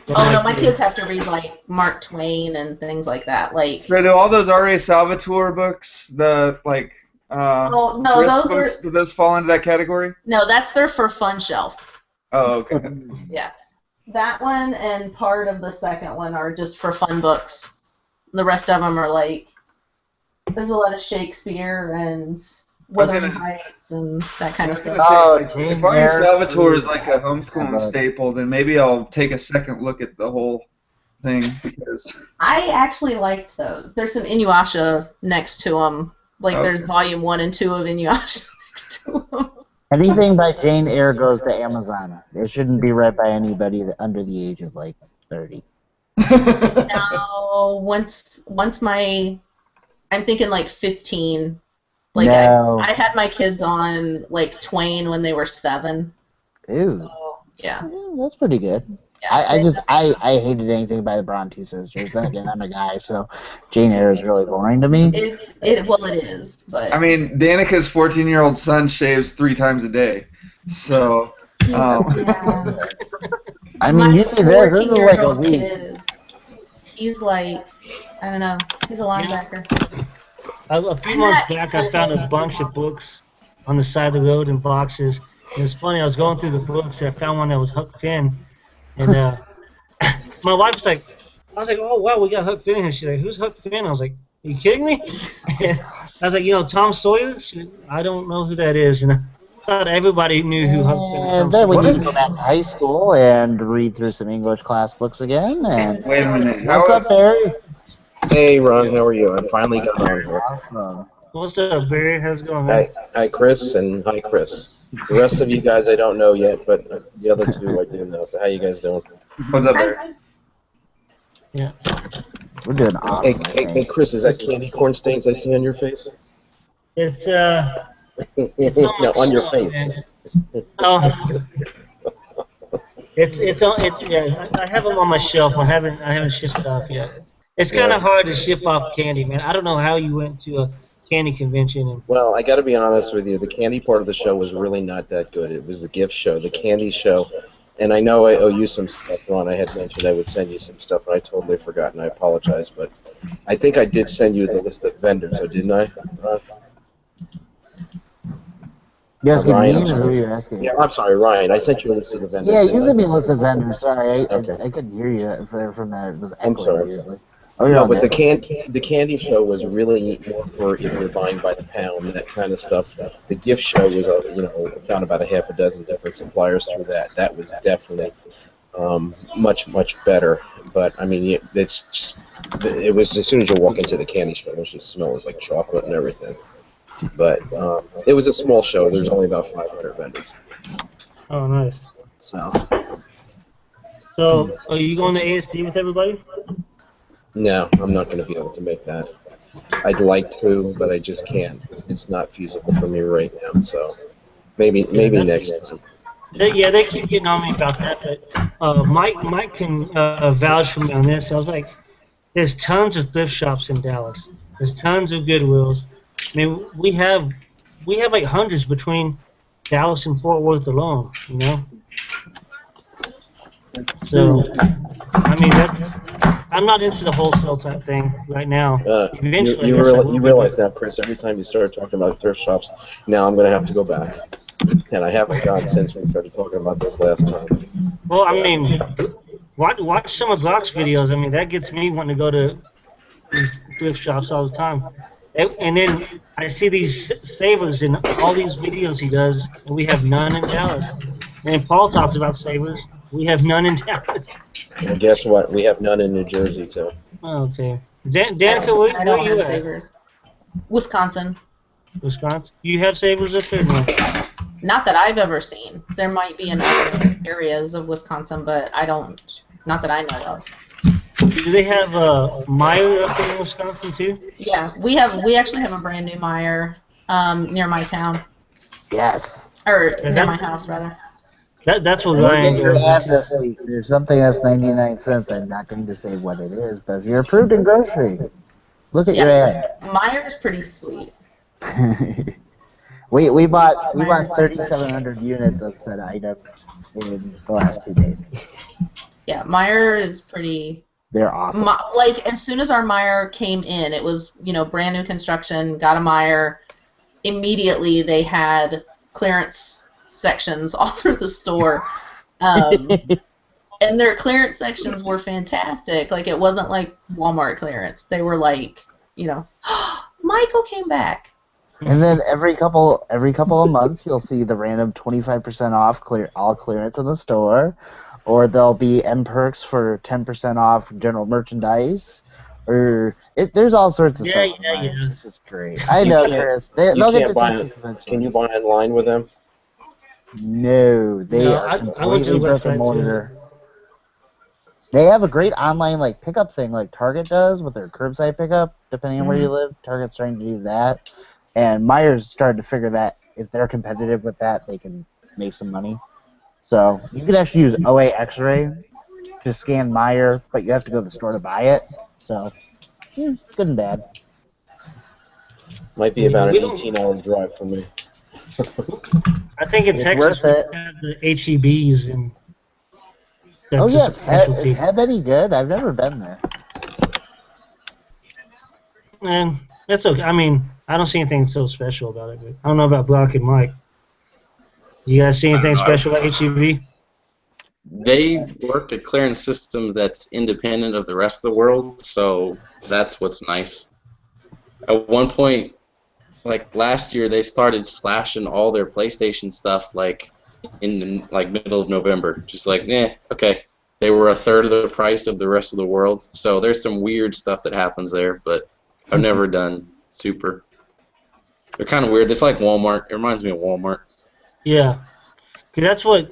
Oh no, my kids have to read like Mark Twain and things like that. Like.
So do all those R.A. Salvatore books, the like?
Oh no, those
books, do those fall into that category?
No, that's their for fun shelf.
Oh, okay.
Yeah, that one and part of the second one are just for fun books. The rest of them are like. There's a lot of Shakespeare and Wuthering Heights and that kind of stuff.
If R.A. Salvatore is like a homeschooling staple, then maybe I'll take a second look at the whole thing because
I actually liked those. There's some Inuyasha next to them Like there's volume 1 and 2 of Inuyasha next to them.
Anything by Jane Eyre goes to Amazon. It shouldn't be read by anybody under the age of like 30.
Now, once I'm thinking like 15. Like
No.
I had my kids on like Twain when they were 7.
Ew.
So yeah.
That's pretty good.
Yeah,
I hated anything by the Bronte sisters. Then again, I'm a guy, so Jane Eyre is really boring to me.
it is, but
I mean, Danica's 14-year-old son shaves 3 times a day, so.
yeah.
I mean, you see this is like a week.
He's like, I don't know, he's a linebacker.
A few months back, I found a bunch of books on the side of the road in boxes. And it's funny, I was going through the books, and I found one that was Huck Finn. And my wife's like, I was like, oh, wow, we got Huck Finn here. She's like, who's Huck Finn? I was like, are you kidding me? And I was like, Tom Sawyer? I don't know who that is. And I thought everybody knew who Huck Finn was.
And then we need to go back to high school and read through some English class books again. And
Wait a minute.
what's up, Barry?
Hey, Ron, how are you? I finally got on here.
Awesome.
What's up, Barry? How's it going, man?
Hi, Chris, and hi, Chris. The rest of you guys I don't know yet, but the other two I do know. So how you guys doing?
What's up, Barry?
Yeah.
We're doing awesome.
Hey, Chris, is that candy corn stains I see on your face?
It's
No, on your face.
Man. Oh. It's on. Yeah, I have them on my shelf. I haven't shipped it off yet. It's kind of hard to ship off candy, man. I don't know how you went to a candy convention. And
Well, I got to be honest with you. The candy part of the show was really not that good. It was the gift show, the candy show. And I know I owe you some stuff, Ron. I had mentioned I would send you some stuff, and I totally forgot, and I apologize. But I think I did send you the list of vendors, or didn't I, Ron?
You asking
Ryan,
me
I'm
or
sorry.
who are you asking?
Yeah, I'm sorry, Ryan. I sent you a list of the vendors.
Yeah,
didn't
you
I?
sent me a list of vendors. Sorry,
Okay.
I couldn't hear you from that. It was
I'm
echoing
sorry.
usually. Oh, you're
No,
on
but
there.
the candy show was really more for if you're buying by the pound, that kind of stuff. The gift show was, I found about a half a dozen different suppliers through that. That was definitely much better. But I mean, it was as soon as you walk into the candy show, it just smells like chocolate and everything. But it was a small show. There's only about 500 vendors.
oh, nice.
So
So, are you going to ASD with everybody?
no, I'm not going to be able to make that. I'd like to, but I just can't. It's not feasible for me right now. So maybe next time.
They keep getting on me about that, but Mike can vouch for me on this. I was like, there's tons of thrift shops in Dallas. There's tons of Goodwills. I mean, we have like hundreds between Dallas and Fort Worth alone, So, I mean, I'm not into the wholesale type thing right now. Eventually,
You
I guess I will be,
realize now, Chris, every time you start talking about thrift shops, now I'm going to have to go back. And I haven't gone since we started talking about this last time.
Well, I mean, watch some of Glock's videos. I mean, that gets me wanting to go to these thrift shops all the time. And then I see these savers in all these videos he does, and we have none in Dallas. And Paul talks about savers. We have none in Dallas.
And guess what? We have none in New Jersey, too.
Oh, okay. Danica, where
I don't
you
have
at?
savers. Wisconsin.
Wisconsin? You have savers up there? No.
Not that I've ever seen. There might be in other areas of Wisconsin, but I don't. Not that I know of.
Do they have Meyer up there in Wisconsin too?
Yeah, we actually have a brand new Meyer near my town,
Yes.
or near my house rather.
That's what
Look at
Ryan
your ad
goes.
this week. There's something that's 99 cents. I'm not going to say what it is, but if you're approved in grocery, look at your ad.
Meyer's pretty sweet.
We bought 3,700 units of said item in the last 2 days.
Yeah, Meyer is pretty.
They're awesome.
Like as soon as our Meyer came in, it was brand new construction. Got a Meyer. Immediately they had clearance sections all through the store, and their clearance sections were fantastic. Like it wasn't like Walmart clearance. They were like, Michael came back.
And then every couple of months, you'll see the random 25% off all clearance in the store, or there'll be M Perks for 10% off general merchandise, There's all sorts of
Yeah,
stuff
yeah,
online.
yeah.
It's just great. I
You
know,
can't-
Chris.
You
They'll get
can't
to
buy.
Texas eventually.
Can you buy online with them?
No, they
No,
are
I went to
completely
the
brick and
website too.
mortar. They have a great online like pickup thing, like Target does with their curbside pickup. Depending on where you live, Target's trying to do that, and Myers started to figure that if they're competitive with that, they can make some money. So you can actually use OA X-ray to scan Meyer, but you have to go to the store to buy it. So good and bad.
Might be about an
We don't-
18-hour drive for me.
I think in
It's
Texas
worth
we
it.
have the HEBs and that's
Oh yeah,
a specialty.
is Heb any good? I've never been there.
And that's okay. I mean, I don't see anything so special about it. But I don't know about Brock and Mike. You guys see anything special about HEB?
They work a clearance system that's independent of the rest of the world, so that's what's nice. At one point, like last year, they started slashing all their PlayStation stuff like in the middle of November. Just like, okay. They were a third of the price of the rest of the world, so there's some weird stuff that happens there, but I've never done super. They're kind of weird. It's like Walmart. It reminds me of Walmart.
Yeah. 'Cause that's what,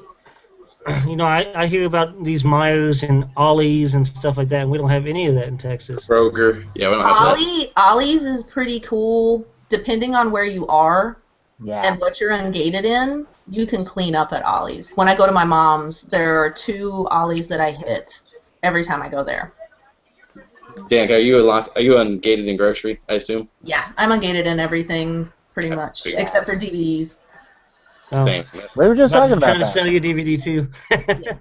I hear about these Myers and Ollie's and stuff like that, and we don't have any of that in Texas.
Kroger. Yeah, we don't have that.
Ollie's is pretty cool. Depending on where you are
Yeah.
and what you're ungated in, you can clean up at Ollie's. When I go to my mom's, there are 2 Ollie's that I hit every time I go there.
Dan, are you ungated in grocery, I assume?
Yeah, I'm ungated in everything pretty much, except for DVDs.
Oh.
Same.
We were just talking about
trying to
that.
sell you DVD too.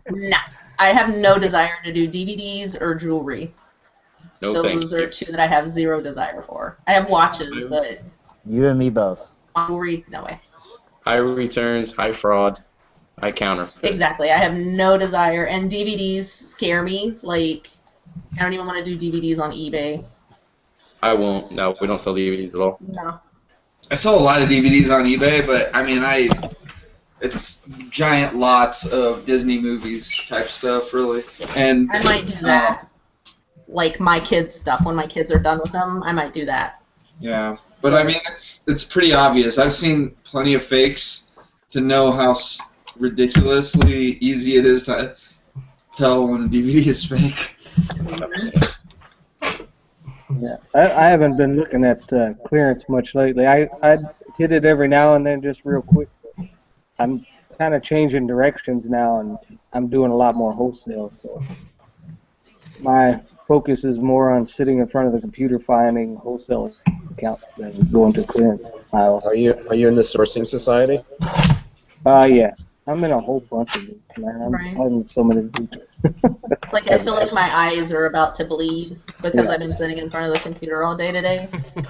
No, I have no desire to do DVDs or jewelry.
No,
Those are 2 that I have 0 desire for. I have watches, but
You and me both.
jewelry, no way.
High returns, high fraud, high counterfeit.
Exactly. I have no desire, and DVDs scare me. Like, I don't even want to do DVDs on eBay.
I won't. No, we don't sell DVDs at all.
No.
I sell a lot of DVDs on eBay, but I mean, it's giant lots of Disney movies type stuff, really. And
I might do that. Like my kids' stuff. When my kids are done with them, I might do that.
Yeah, but I mean, it's pretty obvious. I've seen plenty of fakes to know how ridiculously easy it is to tell when a DVD is fake.
Yeah, I haven't been looking at clearance much lately. I hit it every now and then just real quick. I'm kind of changing directions now, and I'm doing a lot more wholesale. So my focus is more on sitting in front of the computer finding wholesale accounts than going to clearance aisles.
Are you in the sourcing society?
Yeah. I'm in a whole bunch of them, man.
Right.
I'm in so many groups.
Like I feel like my eyes are about to bleed because I've been sitting in front of the computer all day today.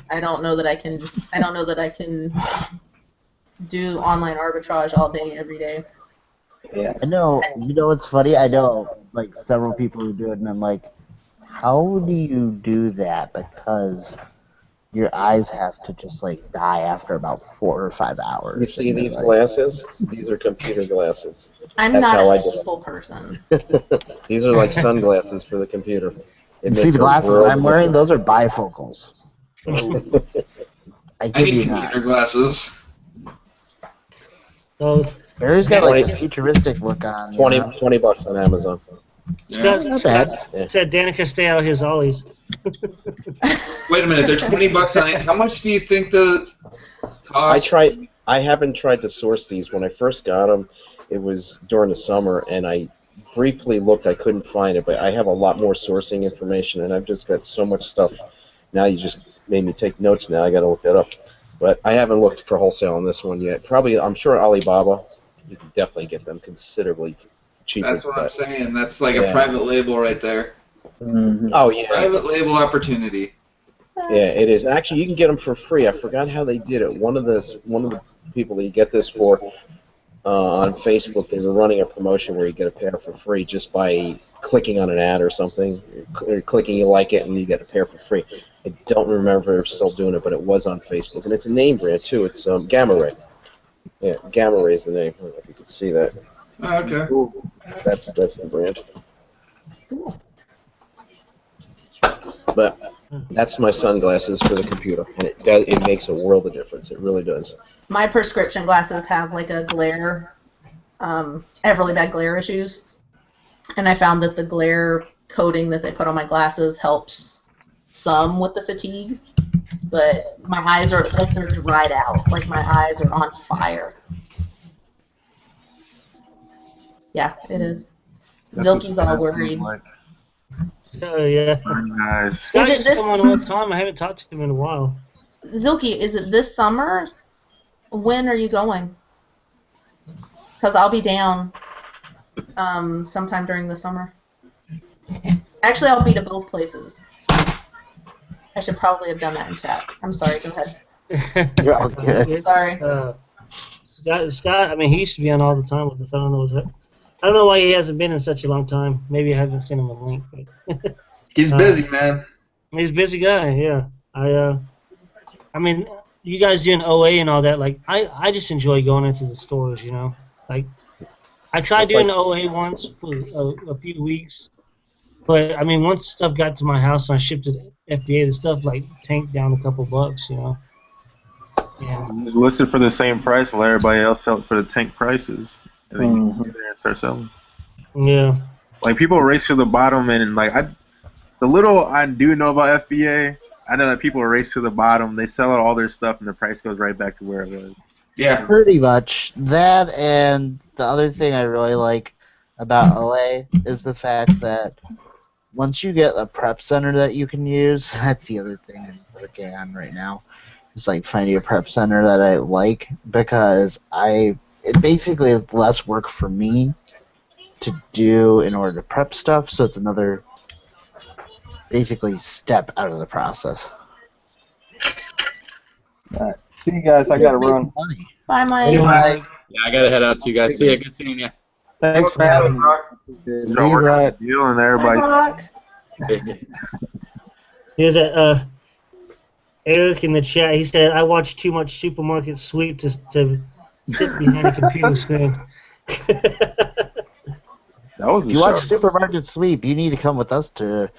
I don't know that I can do online arbitrage all day every day.
Yeah.
I know. You know what's funny? I know like several people who do it, and I'm like, how do you do that? Because your eyes have to just like die after about 4 or 5 hours.
You see these glasses? These are computer glasses.
I'm
That's
not
how
a
I do it.
people person.
These are like sunglasses for the computer. It
See
makes
the
a
glasses
world
I'm
of
wearing?
difference.
Those are bifocals. I
I
kid
need
you
computer
not.
glasses.
So
Barry's got like a
20
futuristic look on. you know?
$20 on Amazon.
Scott,
Not
Scott
bad.
said Danica stay out of his Ollie's.
Wait a minute, they're $20 on it. How much do you think the cost?
I haven't tried to source these. When I first got them, it was during the summer, and I briefly looked. I couldn't find it, but I have a lot more sourcing information, and I've just got so much stuff. Now you just made me take notes. Now I got to look that up. But I haven't looked for wholesale on this one yet. Probably, I'm sure Alibaba, you can definitely get them considerably cheaper.
That's what I'm
but-
saying. That's like
Yeah.
a private label right there.
Oh yeah.
Private label opportunity.
Yeah, it is. Actually, you can get them for free. I forgot how they did it. One of the people that you get this for on Facebook, they were running a promotion where you get a pair for free just by clicking on an ad or something. You're clicking, you like it, and you get a pair for free. I don't remember if they're still doing it, but it was on Facebook, and it's a name brand too. It's Gamma Ray. Yeah, Gamma Ray is the name. I don't know if you can see that.
Oh, okay.
That's the brand. But that's my sunglasses for the computer, and it makes a world of difference. It really does.
My prescription glasses have like a glare. I have really bad glare issues, and I found that the glare coating that they put on my glasses helps some with the fatigue. But my eyes are like they're dried out. Like my eyes are on fire. Yeah, it is. Zilke's all worried.
Oh yeah.
Very nice.
Scott
Is it
used to
this-
come on all the time. I haven't talked to him in a while.
Zilke, is it this summer? When are you going? Because I'll be down sometime during the summer. Actually, I'll be to both places. I should probably have done that in chat. I'm sorry. Go ahead.
You're all good.
Sorry.
Scott, I mean, he used to be on all the time with us. I don't know what's up. I don't know why he hasn't been in such a long time. Maybe I haven't sent him a link. But
He's busy, man.
he's a busy guy. Yeah. I mean, you guys doing OA and all that. Like, I just enjoy going into the stores. You know, like I tried
It's
doing
like-
OA once for a few weeks. But I mean, once stuff got to my house and I shipped it to FBA, the stuff like tanked down a couple bucks, you know. Yeah.
Just list it for the same price, and let everybody else sell it for the tank prices, and then you can get there and start selling.
Yeah.
Like people race to the bottom, and like the little I do know about FBA, I know that people race to the bottom, they sell out all their stuff, and the price goes right back to where it was.
Yeah.
Pretty much. That, and the other thing I really like about OA is the fact that once you get a prep center that you can use, that's the other thing I'm working on right now. It's like finding a prep center that I like, because it basically is less work for me to do in order to prep stuff, so it's another basically step out of the process.
All right. See you guys. I got to run.
Money.
Bye, Mike.
Bye.
Yeah, I gotta head out too, guys. See ya. Good seeing you.
Thanks for having me.
Y'all work out the deal, and
Bye,
everybody.
Brock.
Here's Eric in the chat. He said, I watch too much supermarket sweep to sit behind a computer screen.
That was
If
a
you watch
sharp.
Supermarket Sweep, you need to come with us to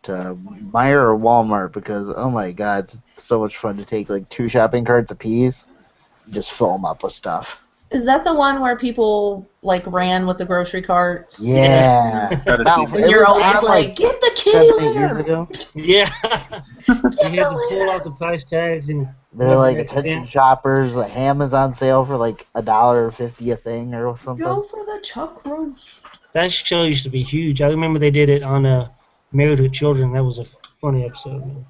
Meijer or Walmart, because oh my god, it's so much fun to take like 2 shopping carts apiece, and just fill them up with stuff.
Is that the one where people like ran with the grocery carts?
Yeah.
Gotta
No,
see.
it
And you're
was
always
on,
like, get the kitty
7-8 years
litter.
ago.
Yeah. You had to pull out the price tags and
They're like attention shoppers. Like ham is on sale for like $1.50 a thing or something.
Go for the chuck roast.
that show used to be huge. I remember they did it on Married with Children. That was a funny episode.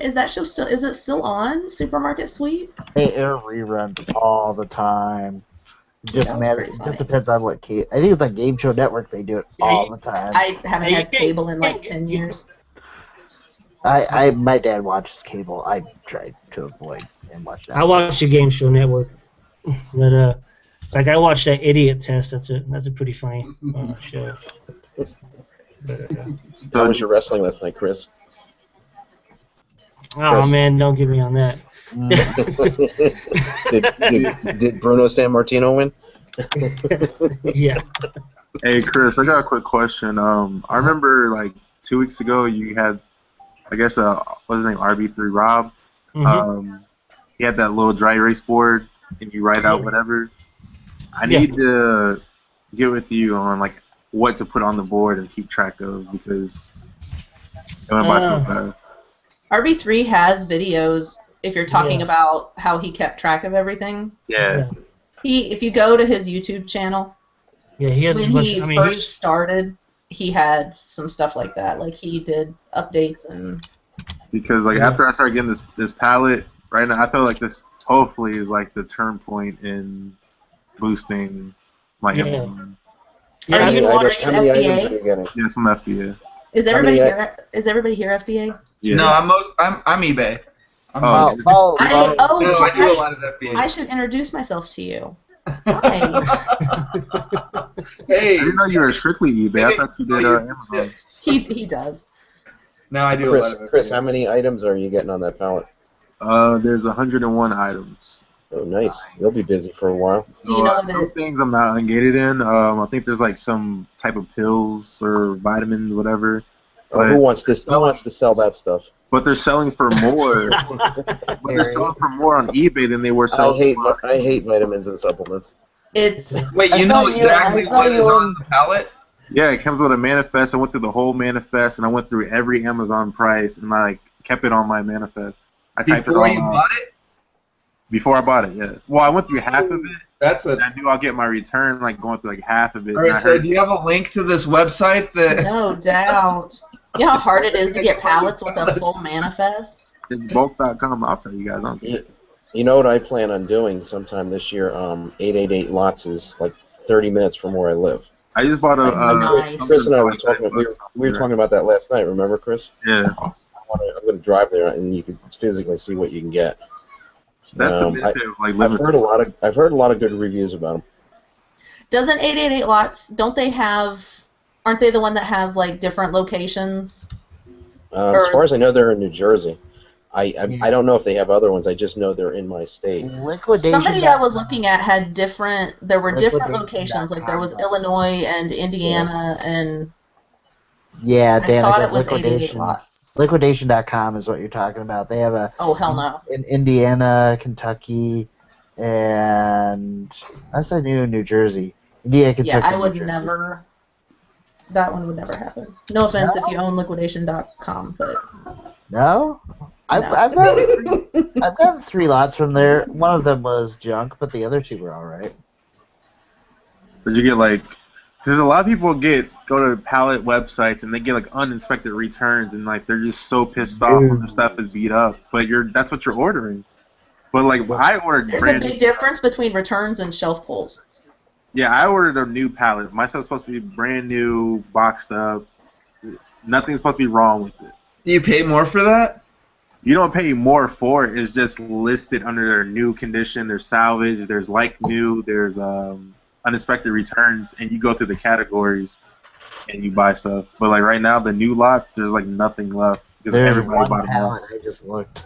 Is that show still? Is it still on? Supermarket Sweep?
They air reruns all the time. It just
That was
matters.
pretty
It
funny.
just depends on what cable. I think it's like Game Show Network. They do it all the time.
I haven't
Hey,
had cable in like 10 years.
My dad watches cable. I tried to avoid and watch that.
I watched the Game Show Network, but like I watched that Idiot Test. That's a pretty funny show. But,
How was your wrestling last night, Chris?
oh
Chris.
man, don't get me on that.
did Bruno Sammartino win?
Yeah.
Hey Chris, I got a quick question. I remember like 2 weeks ago you had, I guess, what's his name, RB3 Rob. He had that little dry erase board, and you write out whatever. I need to get with you on like what to put on the board and keep track of, because it went by so fast.
RB3 has videos if you're talking
Yeah.
about how he kept track of everything.
Yeah.
If you go to his YouTube channel,
Yeah, he has
when
a bunch.
he
I mean,
first started, he had some stuff like that. Like he did updates and
Because like after I started getting this pallet, right now I feel like this hopefully is like the turn point in boosting my
Yeah.
Amazon.
Yeah,
Are
I
you
mean,
watching
How many items are
FBA?
you getting?
Yeah, some FBA.
Is
How
everybody
many-
here? Is everybody here FBA?
Yeah.
No, I'm eBay. I'm
Oh,
Oh,
I
do a lot of FBA.
I should introduce myself to you. Hi.
Hey,
I didn't know you were strictly eBay. I thought you did Amazon.
He does.
No, I do a
Chris,
lot of FBA.
Chris, how many items are you getting on that pallet?
There's 101 items.
Oh, nice. You'll be busy for a while.
Do you know what
Some
it?
things I'm not ungated in. I think there's like some type of pills or vitamins, whatever.
Oh, who wants to sell that stuff?
But they're selling for more. But they're selling for more on eBay than they were selling.
I hate vitamins and supplements.
It's
Wait, you know exactly what is on the pallet?
Yeah, it comes with a manifest. I went through the whole manifest, and I went through every Amazon price, and I kept it on my manifest. I typed
Before
it all
you
out.
bought it?
Before I bought it, yeah. Well, I went through half of it.
That's
And I knew I'll get my return, like going through like half of it.
All right, so do you have a link to this website that?
no doubt. You know how hard it is to get pallets with a full manifest?
It's bulk.com. I'll tell you guys.
You know what I plan on doing sometime this year? 888 Lots is like 30 minutes from where I live.
I just bought a.
Nice.
Chris and I were talking. We were talking about that last night. Remember, Chris?
Yeah.
I'm going to drive there, and you can physically see what you can get.
That's the benefit of like living.
I've heard a lot of good reviews about them.
Doesn't 888 Lots, don't they have, aren't they the one that has like different locations?
As far as I know, they're in New Jersey. I don't know if they have other ones. I just know they're in my state.
Somebody I was looking at had different, there were different locations, like there was Illinois and Indiana and
Yeah,
I
Dan,
thought
I
it
got
was 88
liquidation.
Lots.
Liquidation.com is what you're talking about. They have a
Oh, hell no.
in Indiana, Kentucky, and I said New Jersey. Indiana, Kentucky.
Yeah, I would
New Jersey.
never, that one would never happen. No offense if you own liquidation.com, but
No? I've gotten 3 lots from there. One of them was junk, but the other 2 were all right.
Did you get like? Because a lot of people go to Pallet websites and they get like uninspected returns and like they're just so pissed off when their stuff is beat up. But that's what you're ordering. But like I ordered.
there's a big difference between returns and shelf pulls.
Yeah, I ordered a new pallet. My stuff's supposed to be brand new, boxed up. Nothing's supposed to be wrong with it.
Do you pay more for that?
You don't pay more for it. It's just listed under their new condition. There's salvage. There's like new. There's uninspected returns, and you go through the categories and you buy stuff. But like right now, the new lot, there's like nothing left because
There's
everybody
one
bought them all.
pallet. I just looked.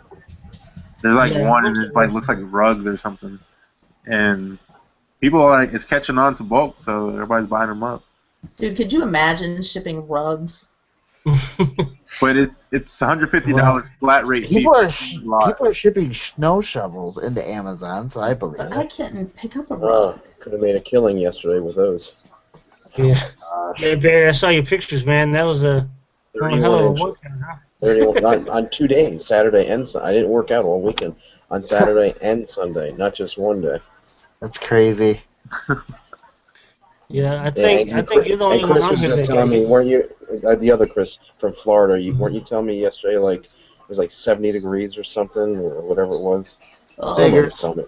There's like one, and it's like looks like rugs or something, and people are like it's catching on to bulk, so everybody's buying them up.
Dude, could you imagine shipping rugs?
But it's $150 flat rate.
People are shipping snow shovels into Amazon, so I believe
But I
it.
couldn't pick up a rug.
Could have made a killing yesterday with those.
Yeah. Yeah, Barry, I saw your pictures, man. That was a hell of a workout, huh?
31 on 2 days, Saturday and Sunday. I didn't work out all weekend. On Saturday and Sunday, not just one day.
That's crazy.
Yeah, I think you're the only
and
one
Chris
on
was
here
just
that
telling
got
me, weren't you? The other Chris from Florida, weren't you telling me yesterday like it was like 70 degrees or something or whatever it was? Someone was telling me.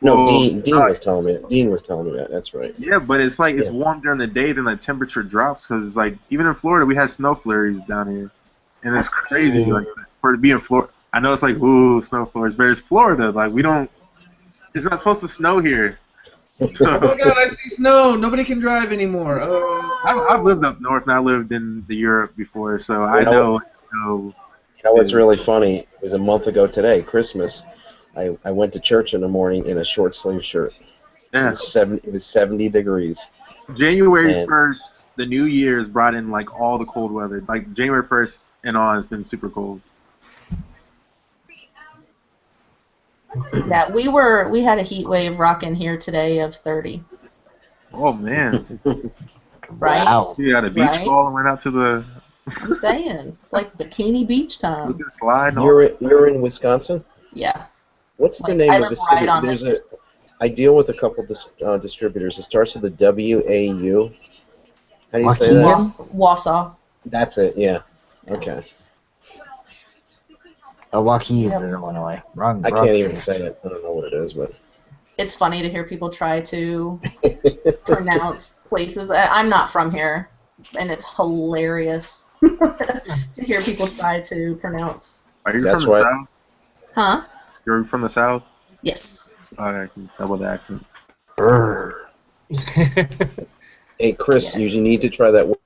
No,
Well,
Dean was telling me. Dean was telling me that. That's right.
Yeah, but it's like it's warm during the day, then the temperature drops because it's like even in Florida we had snow flurries down here, and it's crazy. Like for to be in Florida, I know it's like ooh snow flurries, but it's Florida. Like we don't. It's not supposed to snow here.
Oh my God, I see snow. Nobody can drive anymore. Oh.
I've lived up north and I lived in the Europe before, so I know.
You know what's really funny? It was a month ago today, Christmas. I went to church in the morning in a short sleeve shirt.
Yeah.
It was 70 degrees.
January
And-
1st, the New Year's brought in like all the cold weather. Like January 1st and on, it's been super cold.
Yeah, we had a heat wave rocking here today of 30.
Oh man!
Right?
Wow.
You got a beach
Right?
ball and went out to the
I'm saying. It's like bikini beach time.
looking slide. And all.
You're in Wisconsin?
Yeah.
What's the
Like,
name
I
of
live
the city?
right on
There's
the-
I deal with a couple distributors. It starts with the W-A-U. How do you say that?
Wausau.
That's it, yeah. Okay.
Waukegan,
Yep.
Illinois. Wrong.
I
wrong
can't even
state.
say it. I don't know what it is, but...
It's funny to hear people try to pronounce places. I'm not from here, and it's hilarious to hear people try to pronounce.
Are you
That's
from the
right.
South?
Huh?
You're from the South?
Yes.
I can tell by the accent.
Brr.
Hey, Chris, you need to try that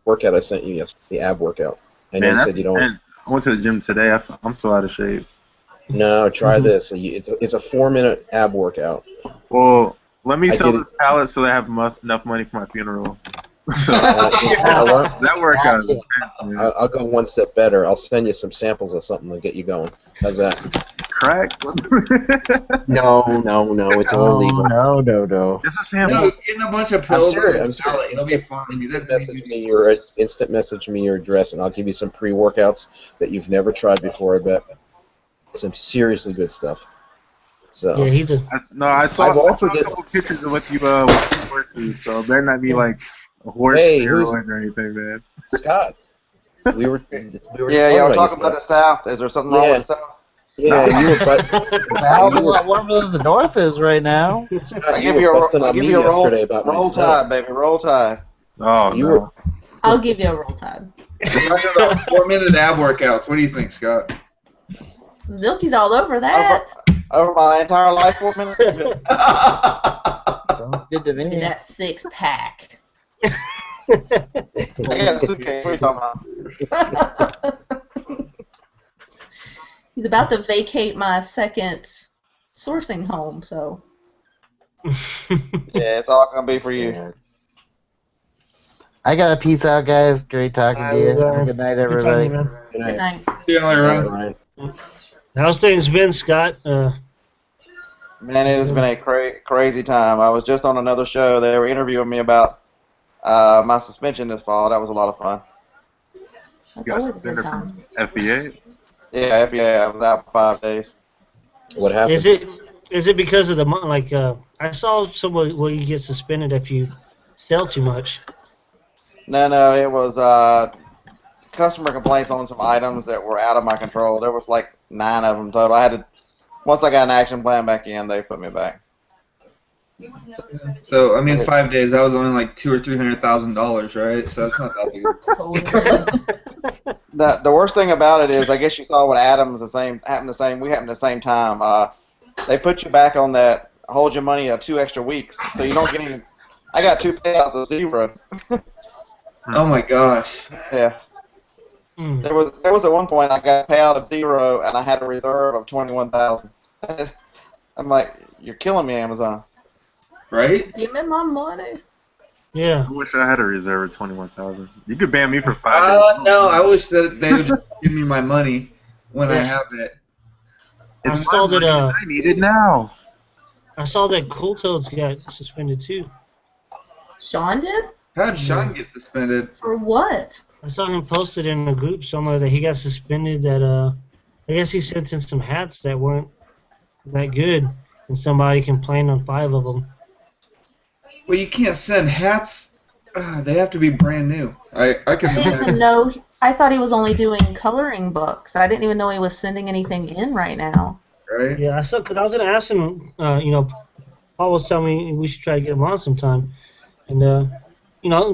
workout I sent you yesterday, the ab workout. I know
Man,
you
that's
said you don't...
intense. I went to the gym today. I'm so out of shape.
No, try this. It's a 4-minute ab workout.
Well, let me
I
sell
did
this pallet so I have enough money for my funeral. So that workout is intense, man.
I'll go one step better. I'll send you some samples of something to get you going. How's that?
Crack?
No, it's all legal.
No.
Just a
No,
sample.
he's getting a bunch of pills.
I'm serious.
It'll be fun. He doesn't
Instant message me your address, and I'll give you some pre-workouts that you've never tried before. I bet some seriously good stuff. So
Yeah, he's a.
I saw
I've
a
offered
couple pictures of what you with horses, so it better not be like a horse steroid or anything, man.
Scott, we were
Yeah, y'all talking about the South. Is there something wrong with the South?
Yeah, you were
The hell's a lot warmer than the North is right now.
Scott,
I'll
you
give you
were
a
busting on me
roll
yesterday about
Roll
my snow.
Tide, baby. Roll Tide.
Oh,
You
no.
were
I'll give you a roll tide.
We're talking about 4-minute ab workouts. What do you think, Scott?
Zilke's all over that.
Over my entire life, 4 minutes.
Sounds good to me.
That 6-pack.
I got a suitcase. What are you talking about?
He's about to vacate my second sourcing home, so.
Yeah, it's all gonna be for you.
I got a peace out, guys. Great talking to you. Have a good night,
Good talking,
everybody.
man.
Good night.
See you later, Ryan.
Ryan.
How's things been, Scott?
Man, it has been a crazy time. I was just on another show. They were interviewing me about my suspension this fall. That was a lot of fun.
That's
You got
always a good
suspended
time.
from FBA?
Yeah, FBA. I was out for 5 days.
What happened?
Is it because of the I saw somebody where you get suspended if you sell too much.
No, it was customer complaints on some items that were out of my control. There was like 9 of them total. Once I got an action plan back in, they put me back.
So I mean, 5 days. That was only like $200,000 or $300,000, right? So it's not that big.
Totally.
The worst thing about it is, I guess you saw what Adams we happened the same time. They put you back on that hold your money 2 extra weeks, so you don't get any. I got 2 payouts of 0.
Oh my gosh.
Yeah. There was at one point I got a payout of 0 and I had a reserve of 21,000. I'm like, you're killing me, Amazon.
Right?
Give me my money.
Yeah.
I wish I had a reserve of 21,000. You could ban me for 5 days.
No, I wish that they would just give me my money when I have it.
It's
I saw that.
I need it now.
I saw that Cool Toads got suspended too.
Sean did?
How did Sean get suspended?
For what?
I saw him posted in a group somewhere that he got suspended. That I guess he sent in some hats that weren't that good, and somebody complained on 5 of them.
Well, you can't send hats. They have to be brand new. I can.
I didn't even know. I thought he was only doing coloring books. I didn't even know he was sending anything in right now.
Right?
Yeah, I saw because I was gonna ask him. Paul was telling me we should try to get him on sometime, and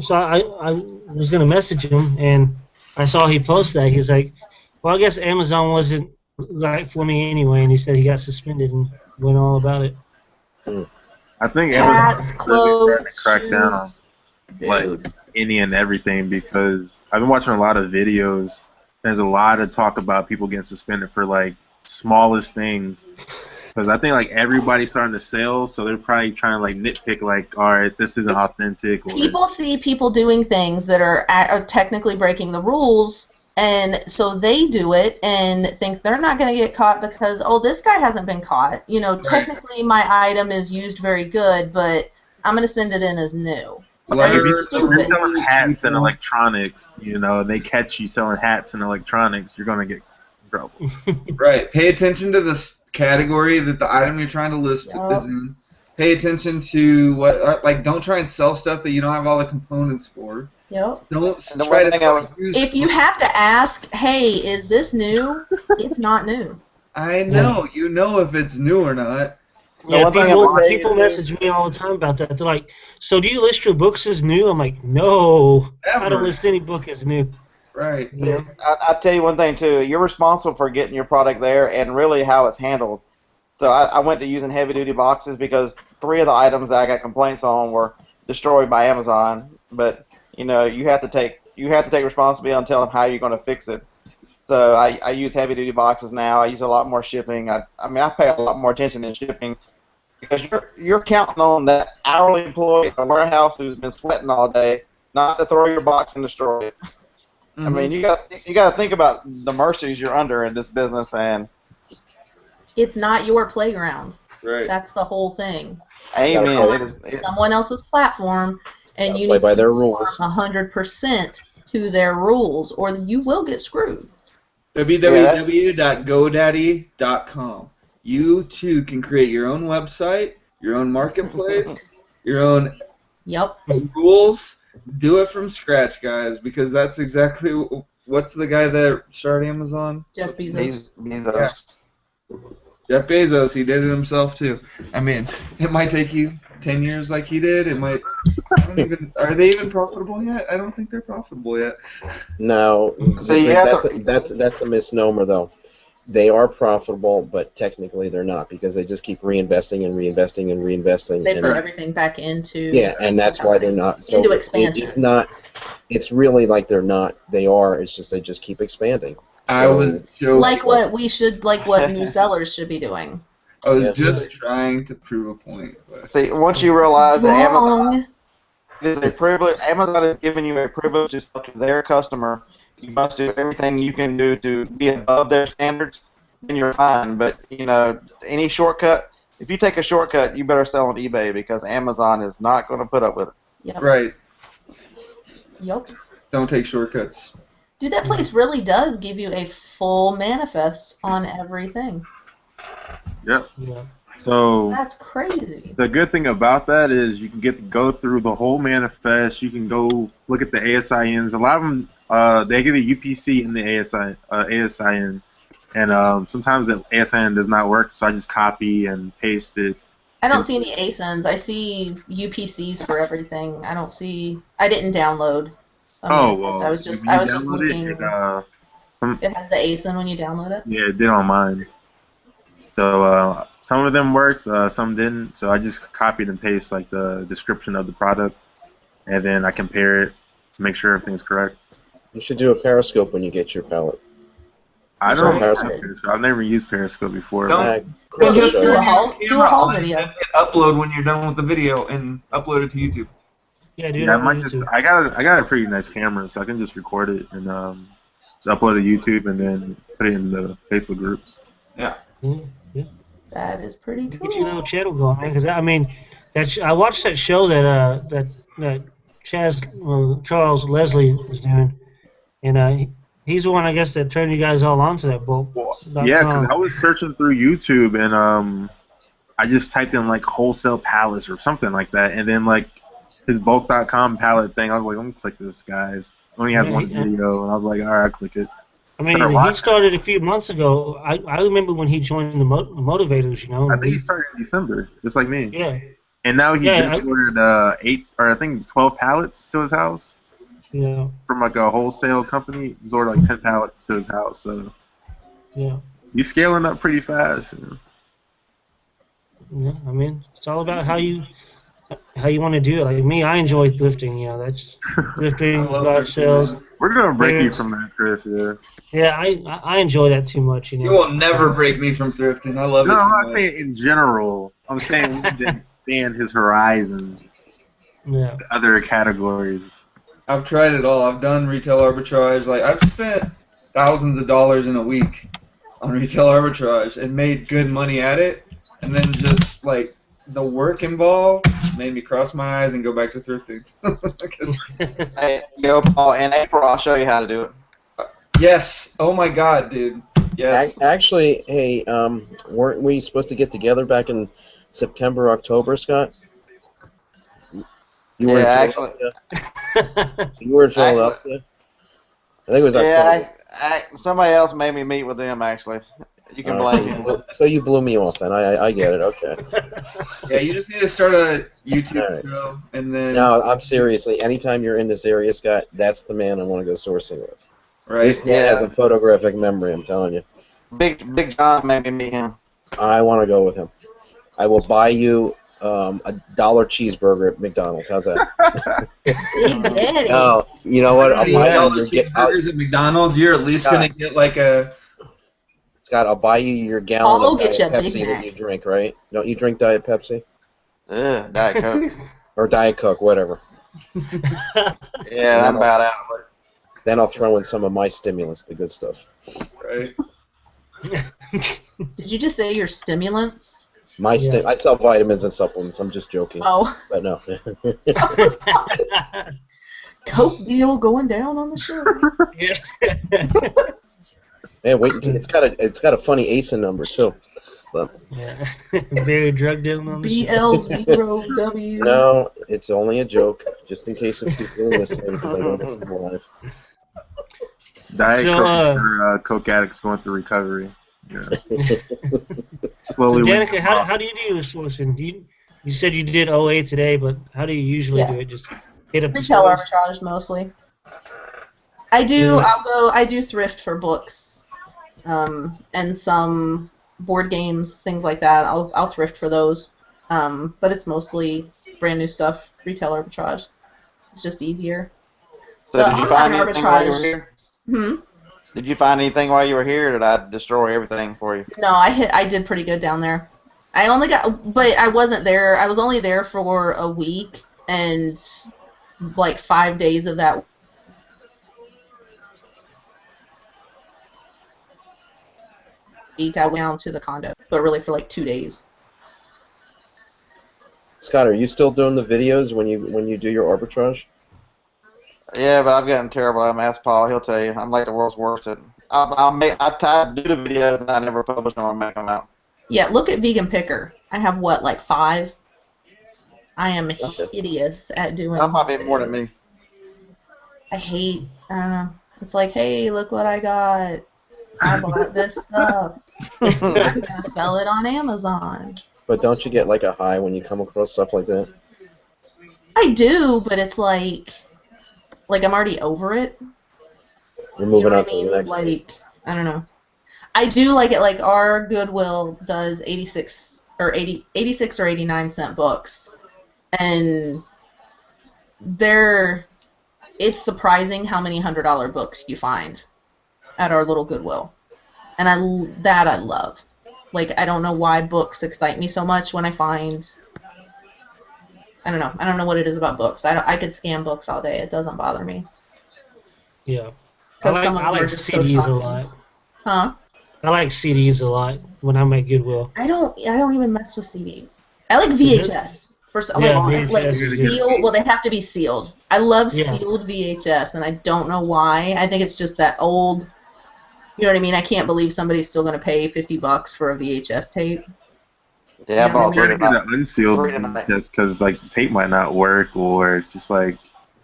so I was gonna message him, and I saw he posted that. He was like, "Well, I guess Amazon wasn't right for me anyway," and he said he got suspended and went all about it.
I think
Hats,
Amazon really trying to
clothes,
crack down on
shoes.
like any and everything, because I've been watching a lot of videos. There's a lot of talk about people getting suspended for like smallest things, because I think like everybody's starting to sell, so they're probably trying to like nitpick like, all right, this isn't authentic. Or,
People see people doing things that are technically breaking the rules, and so they do it and think they're not going to get caught because, oh, this guy hasn't been caught. Technically my item is used very good, but I'm going to send it in as new.
Like,
That is
if you're
stupid.
selling hats and electronics, and they catch you selling hats and electronics, you're gonna get in trouble.
right. Pay attention to this category that the item you're trying to list is in. Pay attention to don't try and sell stuff that you don't have all the components for.
Yep.
Don't try to sell used
If you have to ask, hey, is this new? It's not new.
I know. You know if it's new or not.
Yeah, people message me all the time about that. They're like, "So do you list your books as new?" I'm like, "No, I don't list any book as new."
Right.
Yeah.
I'll tell you one thing, too. You're responsible for getting your product there and really how it's handled. So I went to using heavy-duty boxes because 3 of the items that I got complaints on were destroyed by Amazon. But, you have to take responsibility on telling them how you're going to fix it. So I use heavy-duty boxes now. I use a lot more shipping. I pay a lot more attention in shipping because you're counting on that hourly employee in a warehouse who's been sweating all day not to throw your box and destroy it.
Mm-hmm.
I mean, you got to think about the mercies you're under in this business, and
It's not your playground.
Right.
That's the whole thing.
amen.
Someone else's platform, and you
play
need
by
to
their rules.
100% to their rules, or you will get screwed.
www.godaddy.com. You too can create your own website, your own marketplace, your own rules. Do it from scratch, guys, because that's exactly what's the guy that started Amazon?
Jeff Bezos.
Yeah. Jeff Bezos, he did it himself too. I mean, it might take you 10 years like he did. It might. Are they even profitable yet? I don't think they're profitable yet.
No,
So
that's a misnomer though. They are profitable, but technically they're not because they just keep reinvesting and reinvesting and reinvesting.
They put everything back into.
Yeah, and that's why they're not. So
into expansion.
It's not. It's really like they're not. They are. It's just they just keep expanding.
I was joking.
Like what new sellers should be doing.
I was just trying to prove a point. But.
See, once you realize that Amazon is a privilege, Amazon is giving you a privilege to sell to their customer. You must do everything you can do to be above their standards, then you're fine. But, you know, any shortcut, if you take a shortcut, you better sell on eBay because Amazon is not going to put up with it.
Yep.
Right.
Yep.
Don't take shortcuts.
Dude, that place really does give you a full manifest on everything.
Yep.
Yeah.
So
that's crazy.
The good thing about that is you can get to go through the whole manifest. You can go look at the ASINs. A lot of them, they give you UPC in the ASIN, and sometimes the ASIN does not work. So I just copy and paste it.
I don't see any ASINs. I see UPCs for everything. I didn't download a manifest. I was just looking. It has the ASIN when you download it?
Yeah, it did on mine. So some of them worked, some didn't. So I just copied and pasted like the description of the product, and then I compare it to make sure everything's correct.
You should do a Periscope when you get your pallet.
I don't use Periscope. I've never used Periscope before.
Just do a haul video.
Upload when you're done with the video and upload it to YouTube.
Yeah, dude.
Yeah, I got a pretty nice camera, so I can just record it and just upload it to YouTube and then put it in the Facebook groups.
Yeah.
Yeah.
That is pretty cool.
Get your little channel going, man. Because I mean, I watched that show that Charles Leslie was doing, and he's the one I guess that turned you guys all onto that book.
Yeah, because I was searching through YouTube and I just typed in like wholesale pallets or something like that, and then like his bulk.com pallet thing. I was like, I'm gonna click this guy's. Only has one video, and I was like, all right, I'll click it.
I mean, he started a few months ago. I remember when he joined the Motivators, you know.
I think he started in December, just like me.
Yeah.
And now he just ordered 8 or I think 12 pallets to his house.
Yeah.
From like a wholesale company, he's ordered like 10 pallets to his house. So.
Yeah.
He's scaling up pretty fast. You know?
Yeah, I mean, it's all about how you want to do it. Like me, I enjoy thrifting. You know, that's thrifting, garage sales.
We're gonna break you from that, Chris. Yeah.
Yeah, I enjoy that too much. You know.
You will never break me from thrifting. I love it.
No,
too
I'm not
much.
saying in general. I'm saying we need to expand his horizon.
Yeah.
To other categories.
I've tried it all. I've done retail arbitrage. Like I've spent thousands of dollars in a week on retail arbitrage and made good money at it, and then just like the work involved made me cross my eyes and go back to thrifting.
Hey, yo, Paul, in April I'll show you how to do it.
Yes. Oh my God, dude. Yes.
Actually, hey, weren't we supposed to get together back in September, October, Scott? You were in Philadelphia? You were in Philadelphia? I think it was October.
Yeah, somebody else made me meet with them, actually. You can blame him.
So you blew me off then. I get it. Okay.
Yeah, you just need to start a YouTube show and then.
No, I'm seriously. Anytime you're in this area, Scott, that's the man I want to go sourcing with.
Right.
This man has a photographic memory. I'm telling you.
Big John made me meet him.
I want to go with him. I will buy you $1 cheeseburger at McDonald's. How's that?
Big Daddy.
No, you know what? I'll buy you
cheeseburgers at McDonald's. You're at least gonna get like a.
Scott, I'll buy you your gallon of Diet Pepsi that you drink, right? Don't you drink Diet Pepsi?
Diet Coke.
Or Diet Coke, whatever.
Yeah, I'm about out.
Then I'll throw in some of my stimulants, the good stuff.
Right.
Did you just say your stimulants?
I sell vitamins and supplements. I'm just joking.
Oh.
But no.
Coke deal going down on the show.
Yeah.
Man, wait until it's got a funny ASIN number too. But,
Yeah. Very drug dealing on the
BL0W.
no, it's only a joke, just in case if people are listening, because I know this is live.
Diet
So,
Coke for Coke addicts going through recovery. Yeah. Slowly.
So, Danica, how do you do this sourcing? You said you did OA today, but how do you usually do it? Just hit up the
Retail
stores?
arbitrage mostly. I do thrift for books, and some board games, things like that. I'll thrift for those, but it's mostly brand new stuff. Retail arbitrage. It's just easier.
So did you find anything while you were here? Did you find anything while you were here, or did I destroy everything for you?
No, I did pretty good down there. But I wasn't there. I was only there for a week, and like 5 days of that week I went down to the condo, but really for like 2 days.
Scott, are you still doing the videos when you do your arbitrage?
Yeah, but I've gotten terrible. I'm ask Paul. He'll tell you. I'm like the world's worst at. I try to do the videos and I never publish them or make them out.
Yeah, look at Vegan Picker. I have what, like 5? I am hideous at doing.
That might be more than me.
I hate. It's like, hey, look what I got. I bought this stuff. I'm gonna sell it on Amazon.
But don't you get like a high when you come across stuff like that?
I do, but it's like I'm already over it.
You're moving on to
I
the next thing.
Like, I don't know. I do like it. Like our Goodwill does 86 or 89 cent books, and it's surprising how many $100 books you find at our little Goodwill, and I love. Like, I don't know why books excite me so much when I find. I don't know. I don't know what it is about books. I could scan books all day. It doesn't bother me.
Yeah.
Because
I like
just so
CDs
shocking.
a lot.
Huh?
I like CDs a lot when I'm at Goodwill.
I don't even mess with CDs. I like VHS. Sealed. Well, they have to be sealed. I love sealed VHS, and I don't know why. I think it's just that old. You know what I mean? I can't believe somebody's still going to pay $50 for a VHS tape.
Yeah, I bought
the unsealed just because like tape might not work, or just like.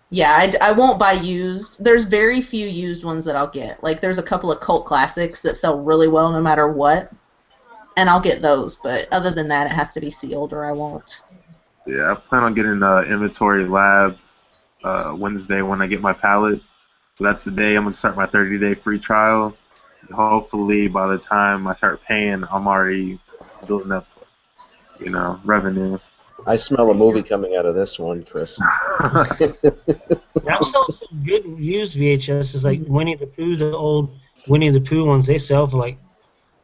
Yeah, I won't buy used. There's very few used ones that I'll get. Like, there's a couple of cult classics that sell really well no matter what, and I'll get those. But other than that, it has to be sealed, or I won't.
Yeah, I plan on getting Inventory Lab Wednesday when I get my pallet. So that's the day I'm going to start my 30-day free trial. Hopefully, by the time I start paying, I'm already building up, revenue.
I smell a movie coming out of this one, Chris.
I saw some good used VHSs, like Winnie the Pooh, the old Winnie the Pooh ones. They sell for like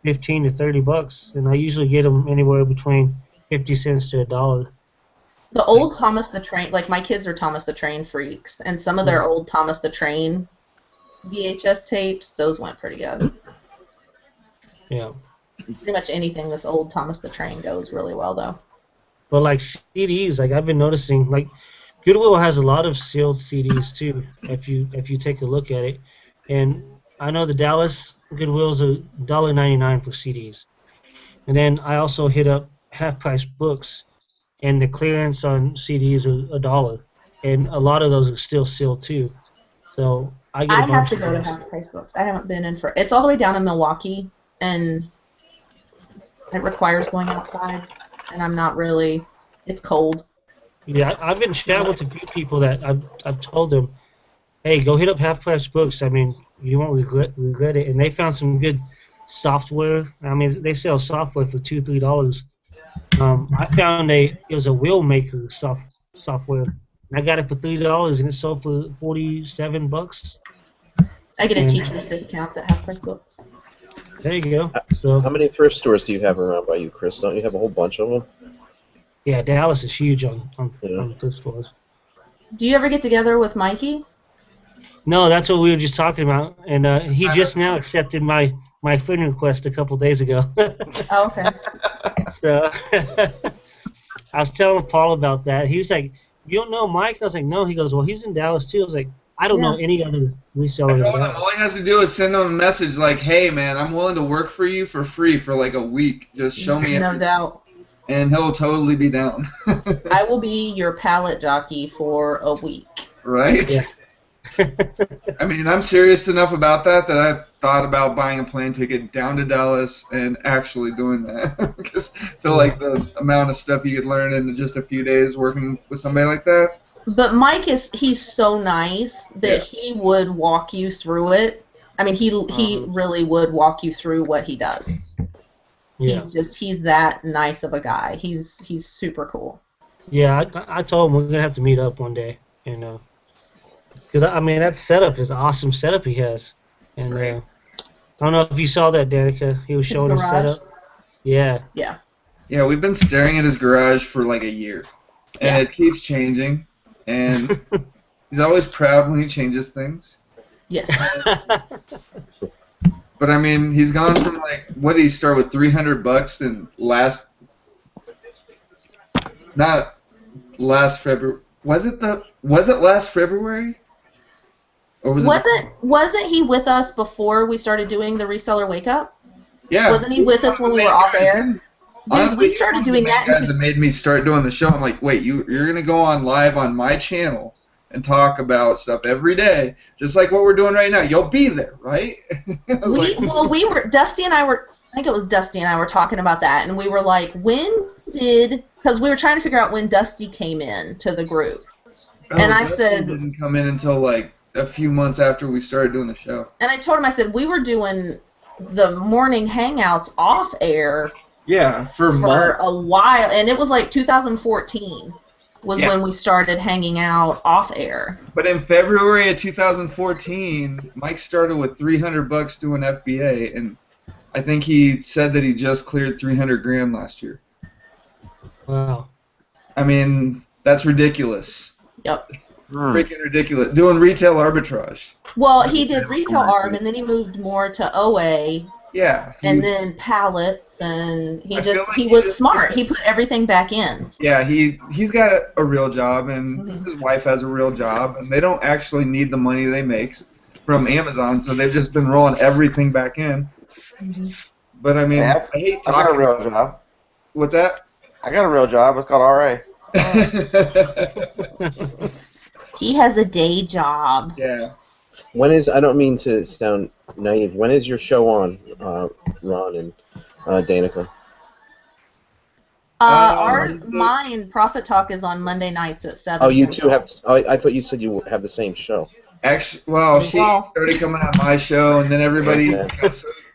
$15 to $30, and I usually get them anywhere between 50 cents to $1.
The old Thomas the Train, like my kids are Thomas the Train freaks, and some of their old Thomas the Train VHS tapes, those went pretty good.
Yeah.
Pretty much anything that's old Thomas the Train goes really well, though.
But like CDs, like I've been noticing, like Goodwill has a lot of sealed CDs too. If you take a look at it, and I know the Dallas Goodwill's $1.99 for CDs, and then I also hit up Half Price Books, and the clearance on CDs are $1, and a lot of those are still sealed too. So I have
to go to Half Price Books. I haven't been in for. It's all the way down in Milwaukee, and it requires going outside, and I'm not really. It's cold.
Yeah, I've been chatting with a few people that I've told them, hey, go hit up Half Price Books. I mean, you won't regret it. And they found some good software. I mean, they sell software for $2-3. I found it was a wheel maker software. I got it for $3, and it sold for $47.
I get a teacher's discount at Half Price Books.
There you go. So
how many thrift stores do you have around by you, Chris? Don't you have a whole bunch of them?
Yeah, Dallas is huge on thrift stores.
Do you ever get together with Mikey?
No, that's what we were just talking about, and he just now accepted my friend request a couple days ago.
Oh, okay.
So I was telling Paul about that. He was like, "You don't know Mike?" I was like, "No." He goes, "Well, he's in Dallas too." I was like, "I don't know any other reseller
I
in
told him
Dallas."
all he has to do is send him a message like, "Hey, man, I'm willing to work for you for free for like a week. Just show me."
No doubt.
And he'll totally be down.
I will be your pallet jockey for a week.
Right?
Yeah.
I mean, I'm serious enough about that I thought about buying a plane ticket down to Dallas and actually doing that. Because I feel like the amount of stuff you could learn in just a few days working with somebody like that.
But Mike he's so nice that he would walk you through it. I mean, he really would walk you through what he does.
Yeah.
He's that nice of a guy. He's super cool.
Yeah, I told him we're gonna have to meet up one day, and because I mean that setup is an awesome setup he has, and I don't know if you saw that, Danica. He was showing his setup. Yeah.
Yeah.
Yeah, we've been staring at his garage for like a year, and it keeps changing, and he's always proud when he changes things.
Yes.
But I mean, he's gone from like, what did he start with, $300 in not last February? Was it last February? Or
Wasn't he with us before we started doing the reseller wake up?
Yeah.
Wasn't he with us when we were off air?
Honestly,
we started doing that.
Guys that made me start doing the show. I'm like, wait, you're gonna go on live on my channel and talk about stuff every day, just like what we're doing right now. You'll be there, right?
Dusty and I were, I think it was Dusty and I were talking about that, and we were like, because we were trying to figure out when Dusty came in to the group. And I said,
didn't come in until like a few months after we started doing the show.
And I told him, I said, we were doing the morning hangouts off air.
Yeah, for
a while, and it was like 2014. Was when we started hanging out off air.
But in February of 2014, Mike started with $300 doing FBA, and I think he said that he just cleared $300,000 last year.
Wow.
I mean, that's ridiculous.
Yep.
Freaking ridiculous. Doing retail arbitrage.
Well, he did retail arb, and then he moved more to OA.
Yeah.
And then pallets, and he was smart. He put everything back in.
Yeah, he's got a real job, and his wife has a real job, and they don't actually need the money they make from Amazon, so they've just been rolling everything back in. But I mean, I hate talking.
I got a real job.
What's that?
I got a real job. It's called RA.
He has a day job.
Yeah.
When is, I don't mean to sound naive, when is your show on, Ron and Danica?
Mine, Profit Talk, is on Monday nights at 7.
Oh, you two have, I thought you said you have the same show.
Actually, well, she started coming on my show, and then everybody,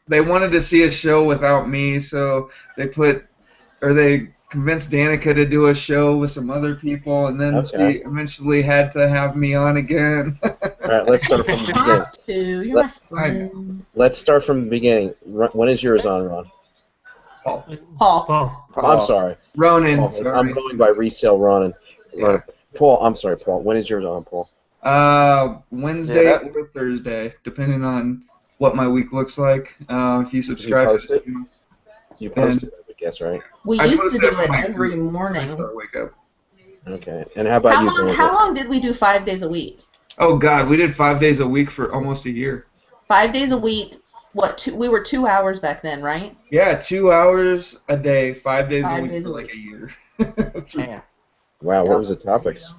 they wanted to see a show without me, so they convinced Danica to do a show with some other people, and then she eventually had to have me on again.
All right, let's start from the beginning.
You're my friend.
Let's start from the beginning. When is yours on, Ron?
Paul.
I'm sorry.
Ronan.
Paul.
Sorry.
I'm going by resale Ronan. Paul, I'm sorry, Paul. When is yours on, Paul?
Wednesday or Thursday, depending on what my week looks like. If you subscribe,
you post it, I would guess, right?
We used to do it every morning.
Wake up.
Okay. And how about you?
How long did we do 5 days a week?
Oh God, we did 5 days a week for almost a year.
5 days a week. We were 2 hours back then, right?
Yeah, 2 hours a day, 5 days a week for like a year.
Wow, what was the topics?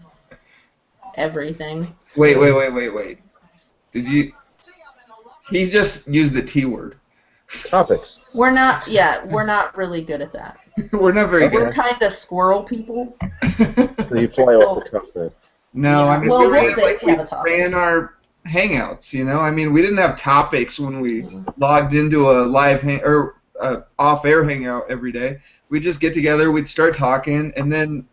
Everything.
Wait. Did you? He just used the T word.
Topics.
We're not really good at that.
We're not very good.
We're kind of squirrel people.
So you fly off the cuff then.
No, I mean,
well,
we
ran
our Hangouts, you know? I mean, we didn't have topics when we logged into a live off-air Hangout every day. We'd just get together, we'd start talking, and then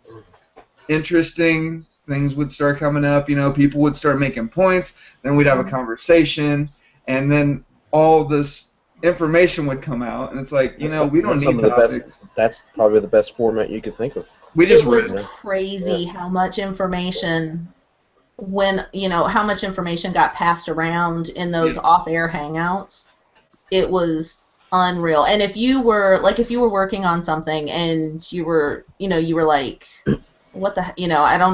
interesting things would start coming up, you know, people would start making points, then we'd have a conversation, and then all this information would come out, and it's like, you know, we don't need topics.
That's probably the best format you could think of.
We just
it was crazy how much information when, how much information got passed around in those off-air hangouts, it was unreal. And if you were working on something and you were like, what the, I don't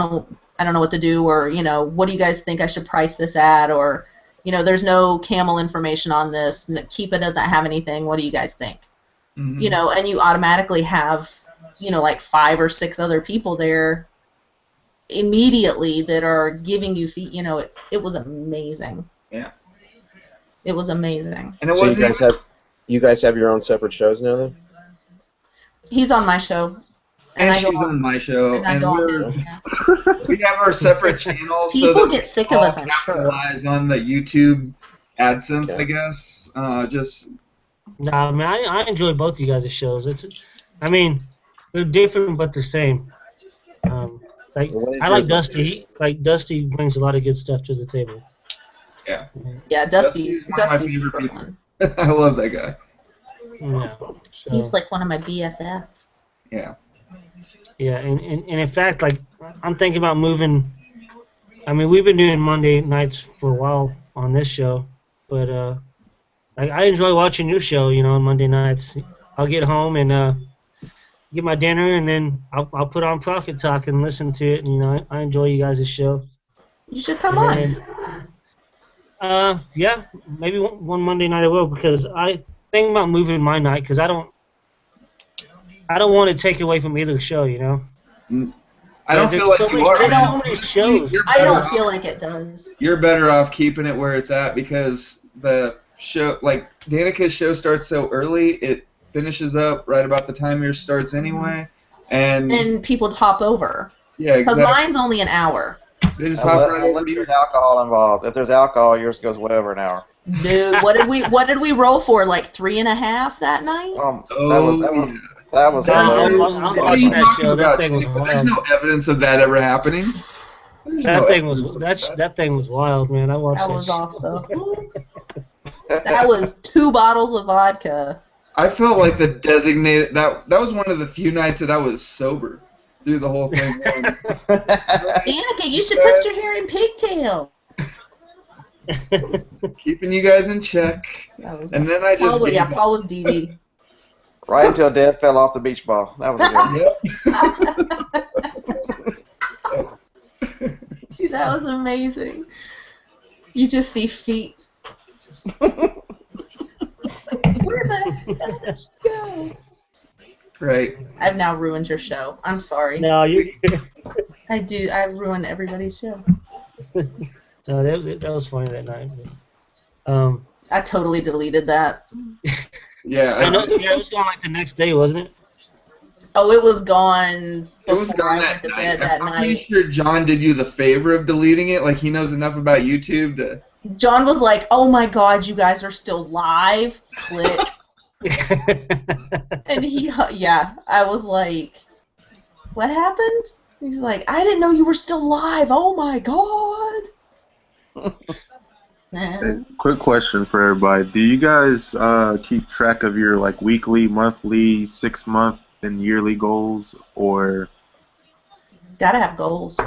know what to do, or, what do you guys think I should price this at, or, there's no camel information on this, Keepa doesn't have anything, what do you guys think?
Mhm.
And you automatically have, like 5 or 6 other people there immediately that are giving you it was amazing.
Yeah.
It was amazing.
And it
So
wasn't
you guys have your own separate shows now then?
He's on my show.
and
I go
she's on my show,
and I
and
go on his.
we have our separate channels.
People
so that
get sick of us, I'm sure.
capitalize on the YouTube AdSense,
Okay.
I guess. Just
Nah, man, I enjoy both of you guys' shows. They're different but the same. Like
What is
I like
yours?
Dusty. Dusty brings a lot of good stuff to the table.
Yeah, Dusty's
one of my favorite
super
people.
fun.
I love that guy.
Yeah. So,
He's like one of my BFFs.
Yeah.
yeah, and in fact, like I'm thinking about moving. We've been doing Monday nights for a while on this show, but I enjoy watching your show. On Monday nights, I'll get home and get my dinner, and then I'll put on Profit Talk and listen to it. And I enjoy you guys' show.
You should come on.
Yeah, maybe one Monday night I will, because I think about moving my night, because I don't want to take away from either show.
I don't feel like you are.
There's so many shows.
You're
I
better
don't
off-
feel like it does.
You're better off keeping it where it's at, because the show, like Danica's show, starts so early. It finishes up right about the time yours starts anyway, and
And people hop over.
yeah,
Because
exactly.
mine's only an hour.
They just hop right over
Unless
to
there's
yours.
alcohol involved. If there's alcohol, yours goes way over an hour.
Dude, what did we roll for? Like 3.5 that night?
That was
I was
hilarious.
What are you
watching that
talking
show. That
about?
thing was
There's
wild.
no evidence of that ever happening. There's no
That thing
evidence
was
of
that thing was wild, man. I watched
That
that.
was
shit.
off though. That was 2 bottles of vodka.
I felt like the designated that was one of the few nights that I was sober through the whole thing.
Danica, you should put your hair in pigtail.
Keeping you guys in check,
That was
and then I just
Paul was DD.
Right until Dad fell off the beach ball. That was good.
Yep.
That was amazing. You just see feet. Where the hell did she go?
Right.
I've now ruined your show. I'm sorry.
No, you.
I do. I ruined everybody's show.
No, that was funny that night. But,
I totally deleted that.
Yeah.
I know. Yeah, it was going like the next day, wasn't it?
Oh, it was gone
It was
before
gone
I
that
went to
night.
bed that
I'm pretty
night.
sure John did you the favor of deleting it. Like, he knows enough about YouTube to.
John was like, "Oh my God, you guys are still live." Click. And I was like, "What happened?" He's like, "I didn't know you were still live. Oh my God."
Hey, quick question for everybody: do you guys keep track of your weekly, monthly, 6-month, and yearly goals, or?
Gotta have goals.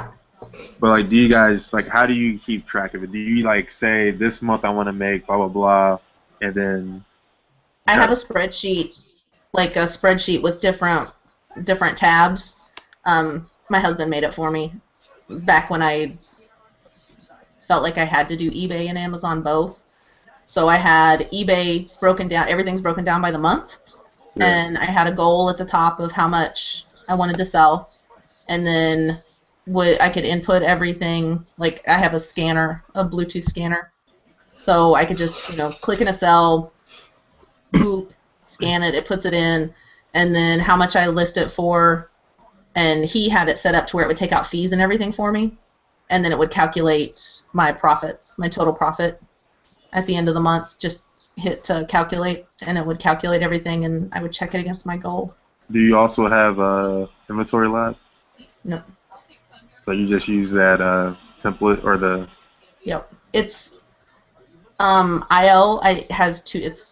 But do you guys how do you keep track of it? Do you say this month I want to make blah blah blah, and then?
I have a spreadsheet, like a spreadsheet with different tabs. My husband made it for me back when I felt like I had to do eBay and Amazon both. So I had eBay broken down, everything's broken down by the month, and I had a goal at the top of how much I wanted to sell, and then I could input everything. Like, I have a scanner, a Bluetooth scanner, so I could just click in a cell, boop, scan it, it puts it in, and then how much I list it for, and he had it set up to where it would take out fees and everything for me, and then it would calculate my profits, my total profit at the end of the month. Just hit to calculate, and it would calculate everything, and I would check it against my goal.
Do you also have Inventory Lab?
No.
So you just use that template or the?
Yep. It's IL.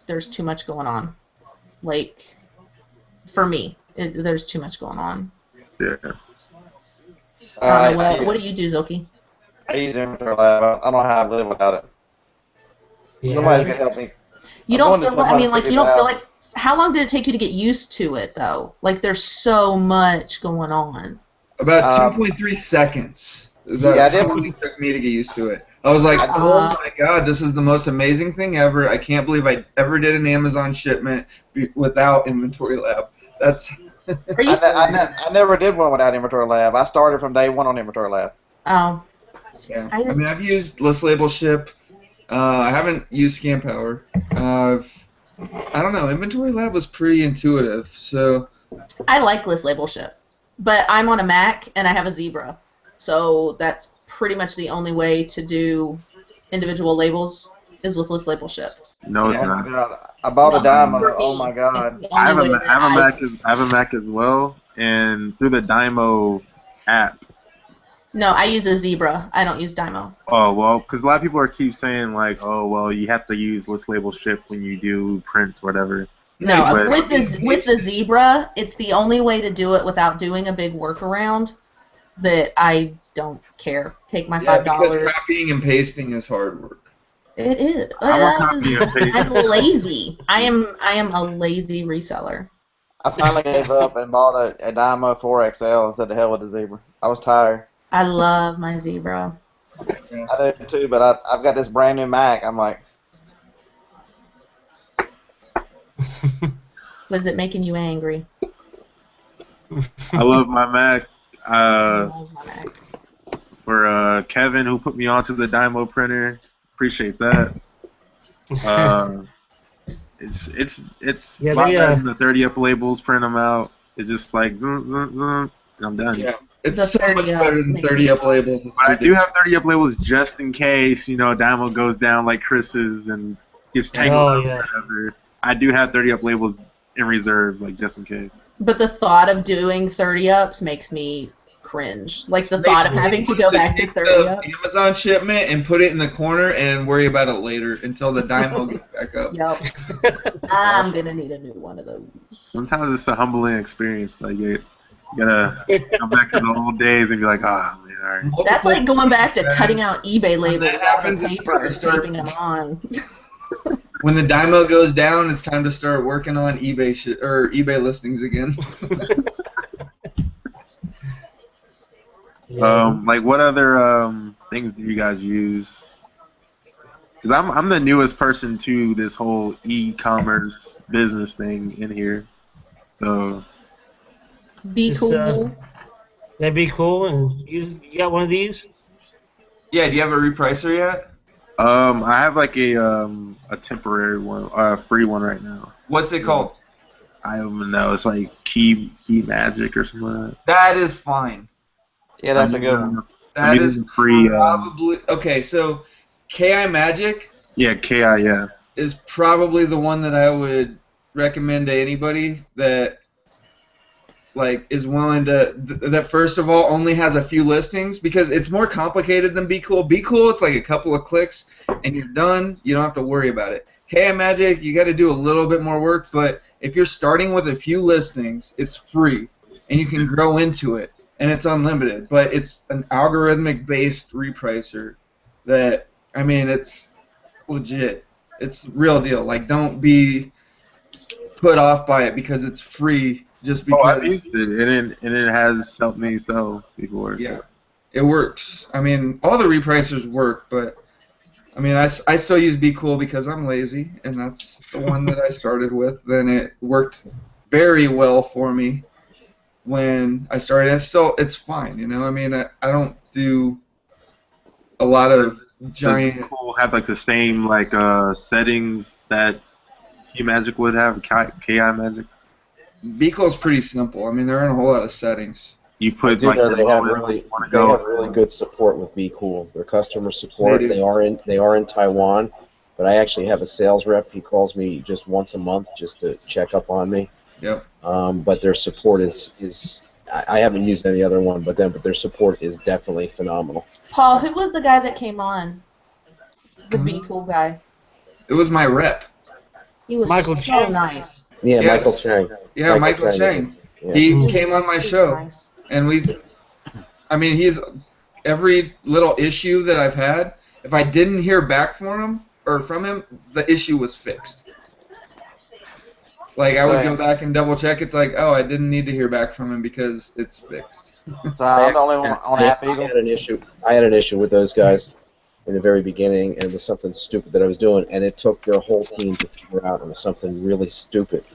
There's too much going on. Like, for me, there's too much going on.
Yeah.
I don't know, what do you do, Zoki?
I use Inventory Lab. I don't know how I live without it.
Yeah,
Somebody's gonna help me.
You
I'm
don't
going to
feel like, I mean, like, you don't
750
feel
now.
like, how long did it take you to get used to it, though? Like, there's so much going on.
About
Um,
2.3 seconds.
See, I
That's how long
didn't.
it took me to get used to it. I was like,
I,
oh my god, this is the most amazing thing ever. I can't believe I ever did an Amazon shipment without Inventory Lab. That's.
Are you
I never did one without Inventory Lab. I started from day one on Inventory Lab.
Oh.
Yeah.
I just-
mean, I've used List Label Ship. I haven't used Scan Power. I don't know. Inventory Lab was pretty intuitive, so.
I like List Label Ship, but I'm on a Mac and I have a Zebra, so that's pretty much the only way to do individual labels is with List Label Ship.
No, it's
Oh my
not.
god! I bought a Dymo.
For
Oh
me,
my god!
it's the
I have
only
a,
way
I have a
that
Mac. I have a Mac as well, and through the Dymo app.
No, I use a Zebra. I don't use Dymo.
Oh well, because a lot of people keep saying like, oh well, you have to use List Label Ship when you do prints, whatever.
No,
But-
with the Zebra, it's the only way to do it without doing a big workaround that I don't care. Take my
Yeah, because
$5.
copying and pasting is hard work.
It is.
I want copy and paste.
I'm lazy. I am a lazy reseller.
I finally gave up and bought a Dymo 4XL and said to hell with the Zebra. I was tired.
I love my Zebra.
I do too, but I've got this brand new Mac. I'm like,
Was it making you angry?
I love my Mac.
I love my Mac.
For Kevin, who put me onto the Dymo printer, appreciate that. It's
Yeah,
a lot
they,
better than the 30 up labels. Print them out. It's just like zoom, zoom, zoom, and I'm done.
Yeah, it's
The
so
30
much
up
better than
makes
30
me
up labels. It's
But I do
ridiculous.
have 30 up labels just in case, Dymo goes down like Chris's and gets tangled
Oh,
up
yeah.
or whatever. I do have 30 up labels in reserve, like just in case.
But the thought of doing 30 ups makes me cringe. Like the thought of having to go back to 30 ups.
Amazon shipment and put it in the corner and worry about it later until the Dymo gets back up.
Yep. I'm gonna need a new one of those.
Sometimes it's a humbling experience. Like you gotta go back to the old days and be like, oh man, all right.
That's like going back to cutting out eBay labels
that
out of
happens, it's
paper
time to
and
start-
taping them on.
When the Dymo goes down, it's time to start working on eBay eBay listings again.
Like what other things do you guys use? Because I'm the newest person to this whole e-commerce business thing in here, so
Be
Just,
cool.
That'd be cool. And you got one of these?
Yeah, do you have a repricer yet?
I have like a temporary one, a free one right now.
What's it called?
I don't even know. It's like Key Magic or something like that.
That is fine.
yeah, that's a good one.
That is
free.
probably okay. So, KI Magic
Yeah, KI. Yeah.
is probably the one that I would recommend to anybody that like is willing to that first of all only has a few listings, because it's more complicated than Be Cool. Be Cool, it's like a couple of clicks and you're done. You don't have to worry about it. KI Magic, you got to do a little bit more work, but if you're starting with a few listings, it's free and you can grow into it and it's unlimited. But it's an algorithmic based repricer that, I mean, it's legit. It's real deal. Like, don't be put off by it because it's free just because.
Oh, I've used it, and it has helped me sell before.
Yeah, it works. I mean, all the repricers work, but I mean, I still use Be Cool because I'm lazy, and that's the one that I started with. Then it worked very well for me when I started. It's fine, you know. I mean, I don't do a lot of giant.
Does Be Cool have like the same like settings that Key Magic would have? KI Magic.
Be Cool's pretty simple. I mean, there aren't a whole lot of settings.
You
I
put
do
like
know
your
they have
lowest
really
you want to
they
go.
have really good support with Be Cool. Their customer support.
They do.
They are in Taiwan, but I actually have a sales rep. He calls me just once a month just to check up on me.
Yep.
But their support is I haven't used any other one, but their support is definitely phenomenal.
Paul, who was the guy that came on? The Be Cool guy.
It was my rep.
He was
Michael
so
Chang.
nice.
Yeah,
Yes.
Michael Chang.
Yeah, Michael Chang.
Yeah.
He
He
came
was
on my
super
show.
nice.
And I mean, he's every little issue that I've had, if I didn't hear back from him, the issue was fixed. Like I would go back and double check. It's like, oh, I didn't need to hear back from him because it's fixed.
So I'm the only one on App
I
Eagle.
had an issue with those guys in the very beginning, and it was something stupid that I was doing, and it took their whole team to figure out it was something really stupid.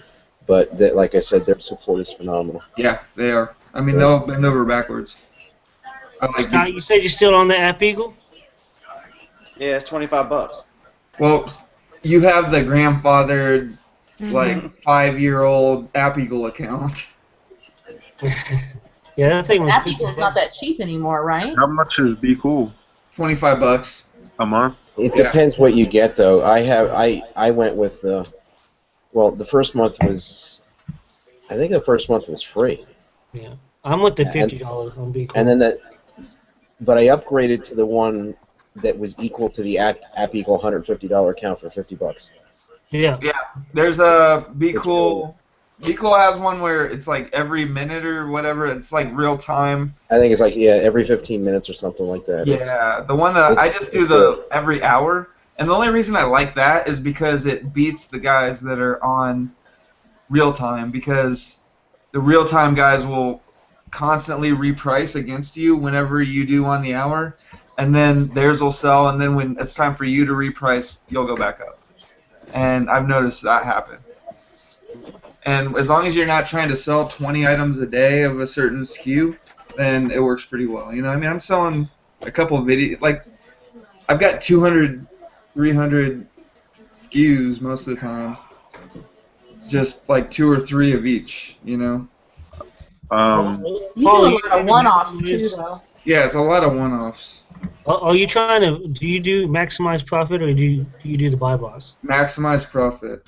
But like I said, their support is phenomenal.
Yeah, they are. I mean, they'll bend over backwards.
Scott, you said you're still on the App Eagle?
Yeah, it's $25.
Well, you have the grandfathered, like 5-year-old App Eagle account.
Yeah, that thing was.
App Eagle's not that cheap anymore, right?
How much is Be Cool?
$25
a month.
It depends what you get, though. I went with well, the first month was, I think the first month was free.
Yeah, I'm with the $50 on Be Cool.
And then but I upgraded to the one that was equal to the App Eagle $150 account for $50.
Yeah.
Yeah. There's a Be Cool. Be Cool has one where it's like every minute or whatever. It's like real time.
I think it's like every 15 minutes or something like that.
Yeah, the one that I just do every hour, and the only reason I like that is because it beats the guys that are on real time, because the real time guys will constantly reprice against you whenever you do on the hour, and then theirs will sell, and then when it's time for you to reprice, you'll go back up. And I've noticed that happen. And as long as you're not trying to sell 20 items a day of a certain SKU, then it works pretty well. You know, I mean, I'm selling a couple of videos. Like, I've got 200, 300 SKUs most of the time. Just like 2 or 3 of each, you know?
You do a lot of one-offs, too, though.
Yeah, it's a lot of one-offs.
Are you trying to, do you do maximize profit, or do you do the buy box?
Maximize profit.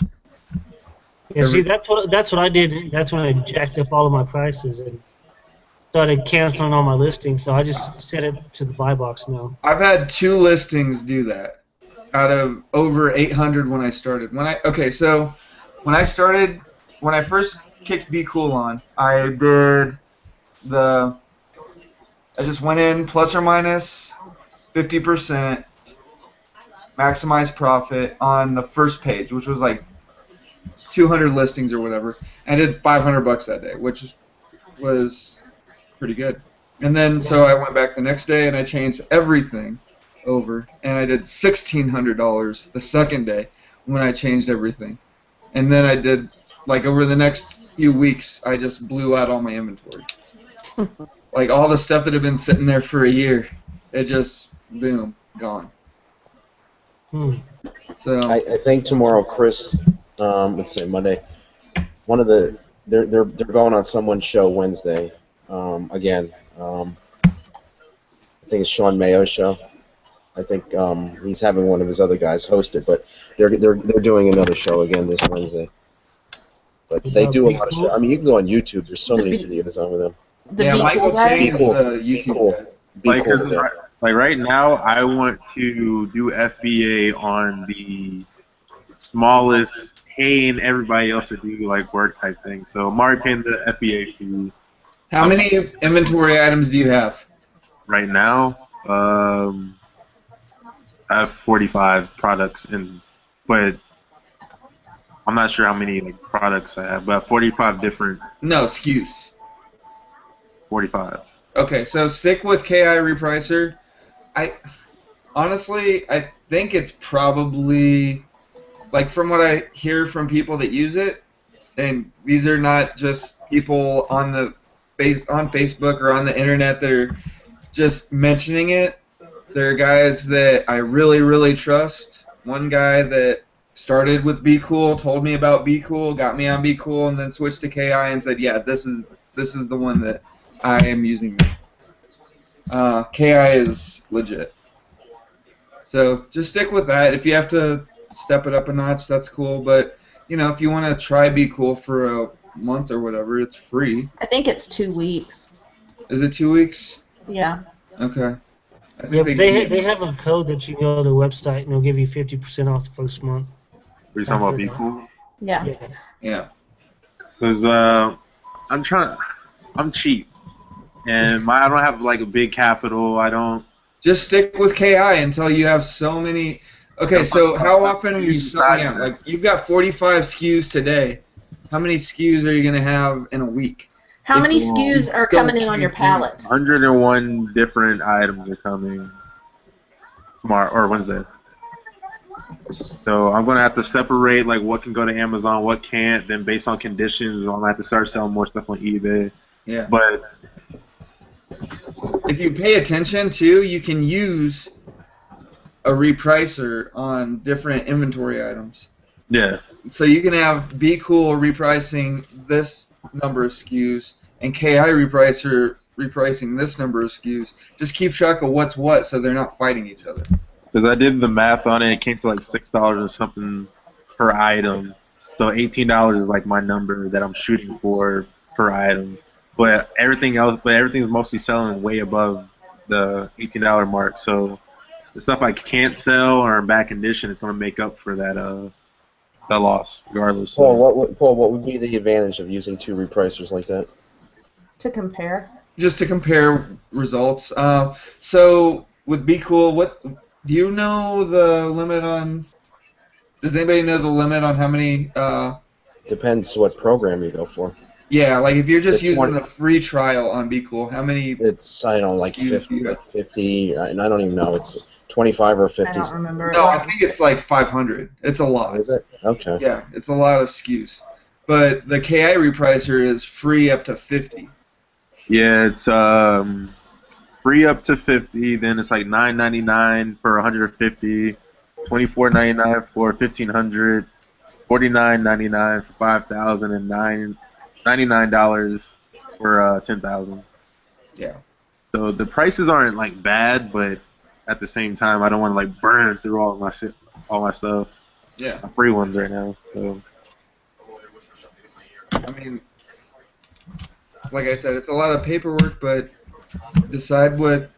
Yeah, see, that's what I did. That's when I jacked up all of my prices and started canceling all my listings. So I just set it to the buy box now.
I've had 2 listings do that out of over 800 when I started. So when I started, when I first kicked Be Cool on, I just went in plus or minus 50%, maximize profit on the first page, which was like 200 listings or whatever. I did $500 that day, which was pretty good. And then so I went back the next day and I changed everything over, and I did $1,600 the second day when I changed everything. And then I did, like, over the next few weeks, I just blew out all my inventory. Like, all the stuff that had been sitting there for a year, it just, boom, gone. So
I think tomorrow, Chris, let's say Monday, they're going on someone's show Wednesday. Again, I think it's Sean Mayo's show. I think he's having one of his other guys host it, but they're doing another show again this Wednesday. But they do a lot of shows. I mean, you can go on YouTube. There's so many videos on with them.
Michael Chang is the YouTube guy.
Like right now, I want to do FBA on the smallest, paying everybody else to do like work type thing. So I'm already paying the FBA fee.
How many inventory items do you have?
Right now, I have 45 products, but I'm not sure how many products I have, but 45 different.
No, SKUs.
45.
Okay, so stick with KI Repricer. Honestly, I think it's probably, like, from what I hear from people that use it, and these are not just people on Facebook or on the internet that are just mentioning it. They're guys that I really, really trust. One guy that started with Be Cool, told me about Be Cool, got me on Be Cool, and then switched to KI and said, yeah, this is the one that I am using. KI is legit. So just stick with that. If you have to step it up a notch, that's cool. But, you know, if you want to try Be Cool for a month or whatever, it's free.
I think it's 2 weeks.
Is it 2 weeks?
Yeah.
Okay.
Yeah, but they have a code that you go to the website and they'll give you 50% off the first month.
Are you talking about Be Cool?
Yeah.
Yeah.
Because I'm cheap. and I don't have like a big capital. I don't.
Just stick with KI until you have so many. Okay, so how often are you selling out? Like, you've got 45 SKUs today. How many SKUs are you going to have in a week?
How many SKUs are coming in on your pallet?
101 different items are coming tomorrow or Wednesday. So I'm going to have to separate like what can go to Amazon, what can't. Then based on conditions, I'm going to have to start selling more stuff on eBay.
Yeah.
But
if you pay attention too, you can use a repricer on different inventory items.
yeah.
So you can have Be Cool repricing this number of SKUs and KI repricer repricing this number of SKUs. Just keep track of what's what so they're not fighting each other.
Because I did the math on it, it came to like $6 or something per item. So $18 is like my number that I'm shooting for per item. But everything's mostly selling way above the $18 mark. So the stuff I can't sell or in bad condition, it's going to make up for that loss, regardless.
Paul, what would be the advantage of using two repricers like that?
To compare.
Just to compare results. So with Be Cool, what do you know the limit on? Does anybody know the limit on how many?
Depends what program you go for.
Yeah, like if you're just using the free trial on Be Cool, how many?
It's I don't know, like 50, and I don't even know. It's 25 or 50.
I don't remember.
No, I think it's like 500. It's a lot.
Is it? Okay.
Yeah, it's a lot of SKUs. But the KI repricer is free up to 50.
Yeah, it's free up to 50. Then it's like $9.99 for 150, $24.99 for 1,500, $49.99 for 5,000, and $99 for 10,000.
Yeah.
So the prices aren't like bad, but at the same time, I don't want to like burn through all my stuff.
Yeah.
My free ones right now. So.
I mean, like I said, it's a lot of paperwork, but decide what.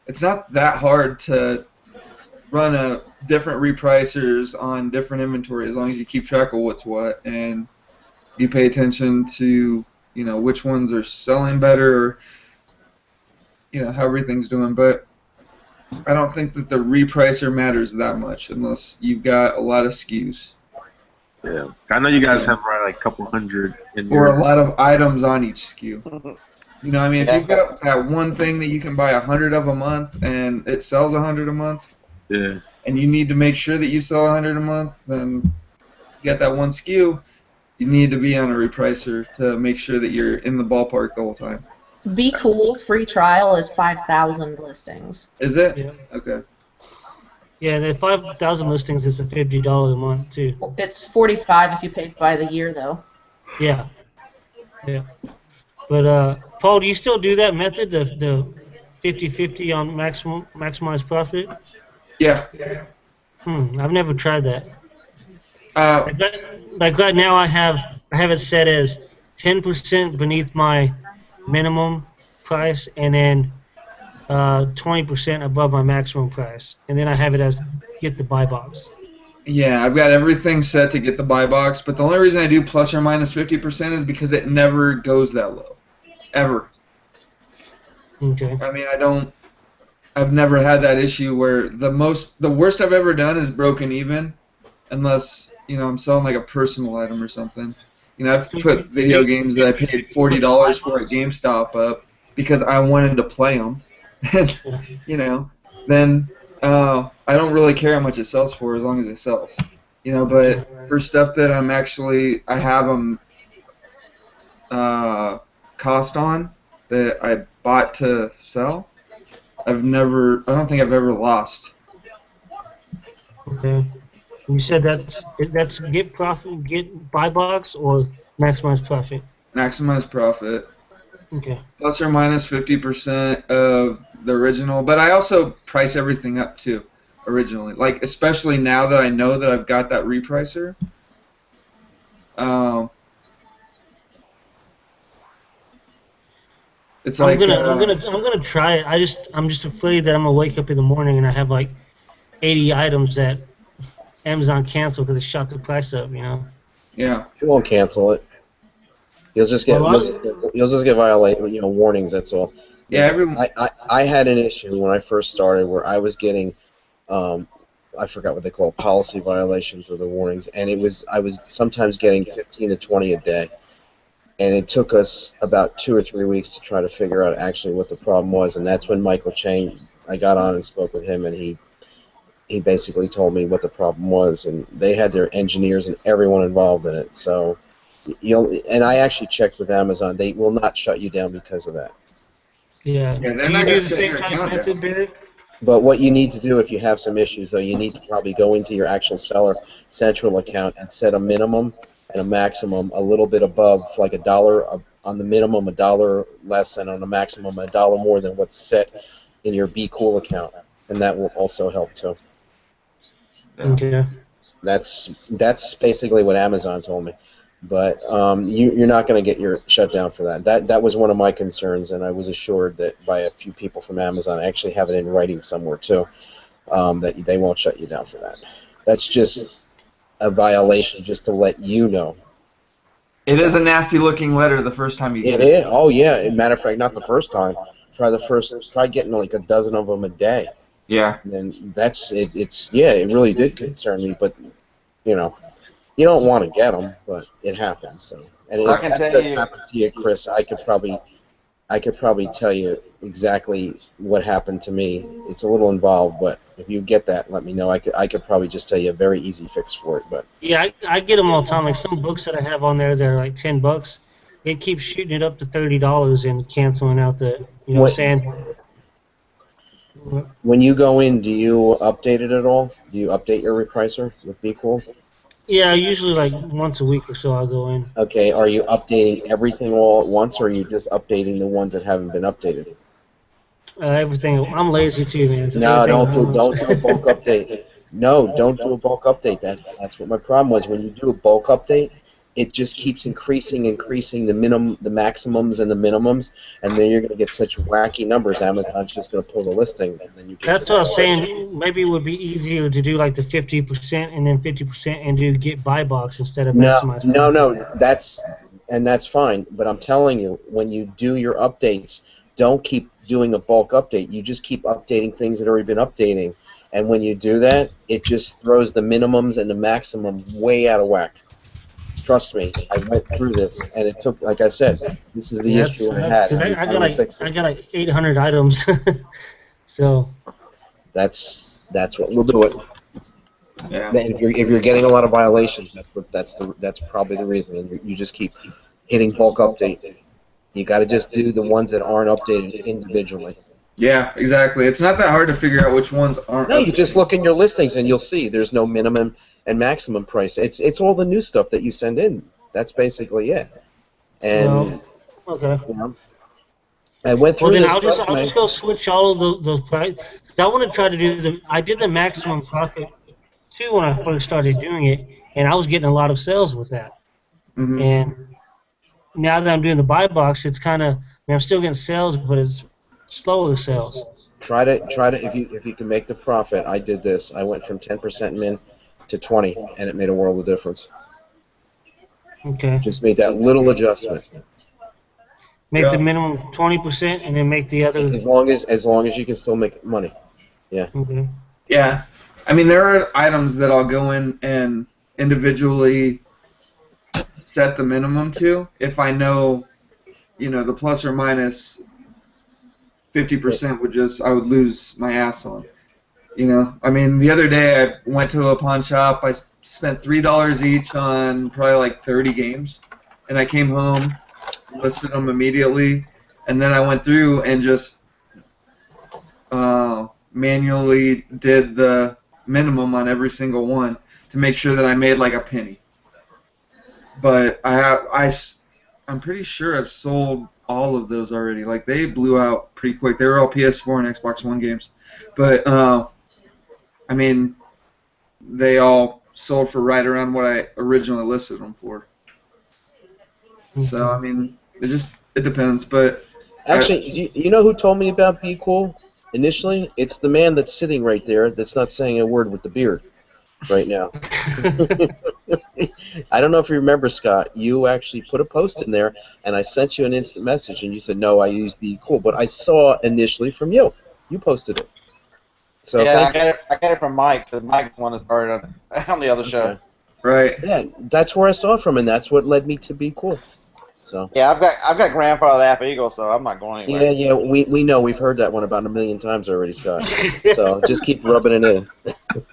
It's not that hard to run a different repricers on different inventory as long as you keep track of what's what and you pay attention to, you know, which ones are selling better, or, you know, how everything's doing. But I don't think that the repricer matters that much unless you've got a lot of SKUs.
Yeah, I know you guys have probably like a couple hundred in
or
your...
a lot of items on each SKU. You know, I mean, if you've got that one thing that you can buy 100 of a month and it sells 100 a month,
yeah,
and you need to make sure that you sell 100 a month, then you got that one SKU. You need to be on a repricer to make sure that you're in the ballpark the whole time.
Be Cool's free trial is 5,000 listings.
Is it?
Yeah.
Okay.
Yeah, the 5,000 listings is a $50 a month too.
It's $45 if you pay by the year, though.
Yeah. Yeah. But Paul, do you still do that method, the 50-50 on maximize profit?
Yeah.
I've never tried that. Like right now, I have it set as 10% beneath my minimum price, and then 20% above my maximum price, and then I have it as get the buy box.
Yeah, I've got everything set to get the buy box, but the only reason I do plus or minus 50% is because it never goes that low, ever.
Okay.
I mean, I've never had that issue where the worst I've ever done is broken even, unless, you know, I'm selling like a personal item or something. You know, I've put video games that I paid $40 for at GameStop up because I wanted to play them. And, you know, then I don't really care how much it sells for as long as it sells. You know, but for stuff that I have them cost on that I bought to sell, I don't think I've ever lost.
Okay. You said that's get profit, get buy box, or maximize profit?
Maximize profit.
Okay.
Plus or minus 50% of the original, but I also price everything up too, originally. Like, especially now that I know that I've got that repricer. It's like
I'm gonna try it. I'm just afraid that I'm gonna wake up in the morning and I have like 80 items that Amazon canceled because it shot the price up. You know.
Yeah.
You won't cancel it. You'll just get warnings. That's all.
Yeah, everyone.
I had an issue when I first started where I was getting, I forgot what they call it, policy violations or the warnings, and I was sometimes getting 15 to 20 a day, and it took us about 2 or 3 weeks to try to figure out actually what the problem was, and that's when Michael Chang, I got on and spoke with him, and he basically told me what the problem was, and they had their engineers and everyone involved in it. So, and I actually checked with Amazon; they will not shut you down because of that.
Yeah.
Yeah, they're
Do
not
you
gonna
do the
shut
same
your
type
account
method,
down.
Barry?
But what you need to do if you have some issues, though, you need to probably go into your actual seller central account and set a minimum and a maximum a little bit above, like $1 on the minimum, $1 less, and on the maximum $1 more than what's set in your Be Cool account, and that will also help too.
Okay.
That's basically what Amazon told me. But you're not going to get your shut down for that. That was one of my concerns, and I was assured that by a few people from Amazon. I actually have it in writing somewhere too, that they won't shut you down for that. That's just a violation, just to let you know.
It is a nasty looking letter the first time you get
It
it.
is. Oh yeah. As a matter of fact, not the first time. Try getting like a dozen of them a day.
Yeah.
And then it really did concern me, but you know. You don't want to get them, but it happens. So, and
I
if
can
that
tell
does
you-
happen to you, Chris, I could probably tell you exactly what happened to me. It's a little involved, but if you get that, let me know. I could probably just tell you a very easy fix for it. But
Yeah, I get them all the time. Like some books that I have on there that are like $10, it keeps shooting it up to $30 and canceling out the, saying.
when you go in, do you update it at all? Do you update your repricer with Be Cool?
Yeah, usually like once a week or so I'll go in.
Okay, are you updating everything all at once, or are you just updating the ones that haven't been updated?
Everything. I'm lazy too, man. So
No,
everything
don't do a bulk update. No, don't do a bulk update. That's what my problem was. When you do a bulk update, it just keeps increasing the maximums and the minimums, and then you're going to get such wacky numbers. Amazon's just going to pull the listing, and then you get.
That's what I was saying. Maybe it would be easier to do like the 50% and then 50% and do get buy box instead of maximize.
No. That's fine. But I'm telling you, when you do your updates, don't keep doing a bulk update. You just keep updating things that have already been updating, and when you do that, it just throws the minimums and the maximum way out of whack. Trust me, I went through this, and it took, like I said, this is the issue I had.
Because I got like 800 items, so.
That's what will do it.
Yeah.
If you're getting a lot of violations, that's probably the reason. And you just keep hitting bulk update. You got to just do the ones that aren't updated individually.
Yeah, exactly. It's not that hard to figure out which ones aren't.
No, you just look in your listings and you'll see there's no minimum and maximum price. It's all the new stuff that you send in. That's basically it. And
okay.
I went through
then
this.
I'll just go switch all of those prices. I want to try to do I did the maximum profit too when I first started doing it, and I was getting a lot of sales with that.
Mm-hmm.
And now that I'm doing the buy box, it's kind of I'm still getting sales, but it's slower sales.
Try to if you can make the profit. I did this. I went from 10% min to 20, and it made a world of difference.
Okay.
Just made that little adjustment.
Make the minimum 20%, and then make the other.
As long as you can still make money. Yeah.
Okay.
Yeah, I mean there are items that I'll go in and individually set the minimum to if I know, the plus or minus 50% I would lose my ass on. I mean the other day I went to a pawn shop. I spent $3 each on probably like 30 games, and I came home, listed them immediately, and then I went through and just manually did the minimum on every single one to make sure that I made like a penny. But I'm pretty sure I've sold all of those already. Like they blew out pretty quick. They were all PS4 and Xbox One games, but I mean they all sold for right around what I originally listed them for. So I mean it depends, but
actually, you know who told me about Be Cool initially? It's the man that's sitting right there that's not saying a word with the beard. right now. I don't know if you remember, Scott. You actually put a post in there, and I sent you an instant message, and you said, no, I use Be Cool. But I saw initially from you. You posted it. So
yeah, I got it from Mike, because Mike the one that started on the other show.
Okay.
Right.
Yeah, that's where I saw it from, and that's what led me to Be Cool. So.
Yeah, I've got grandfather App Eagle, so I'm not going anywhere.
Yeah, we know. We've heard that one about 1 million times already, Scott. So just keep rubbing it in.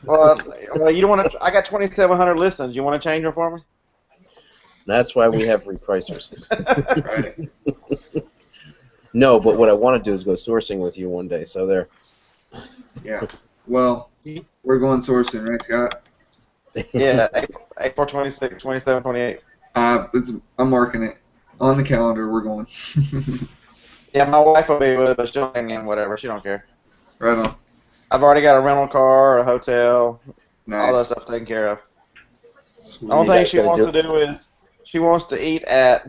Well, you don't want to. I got 2,700 listens. You want to change them for me?
That's why we have Reprincers.
Right.
No, but what I want to do is go sourcing with you one day. So there.
Yeah. Well, we're going sourcing, right, Scott?
Yeah, April 26, 27, 28.
I'm marking it on the calendar. We're going.
Yeah, my wife will be with it, but she'll hang in whatever. She don't care.
Right on.
I've already got a rental car, a hotel,
Nice.
all that stuff taken care of.
Sweet.
The only thing she wants to do is she wants to eat at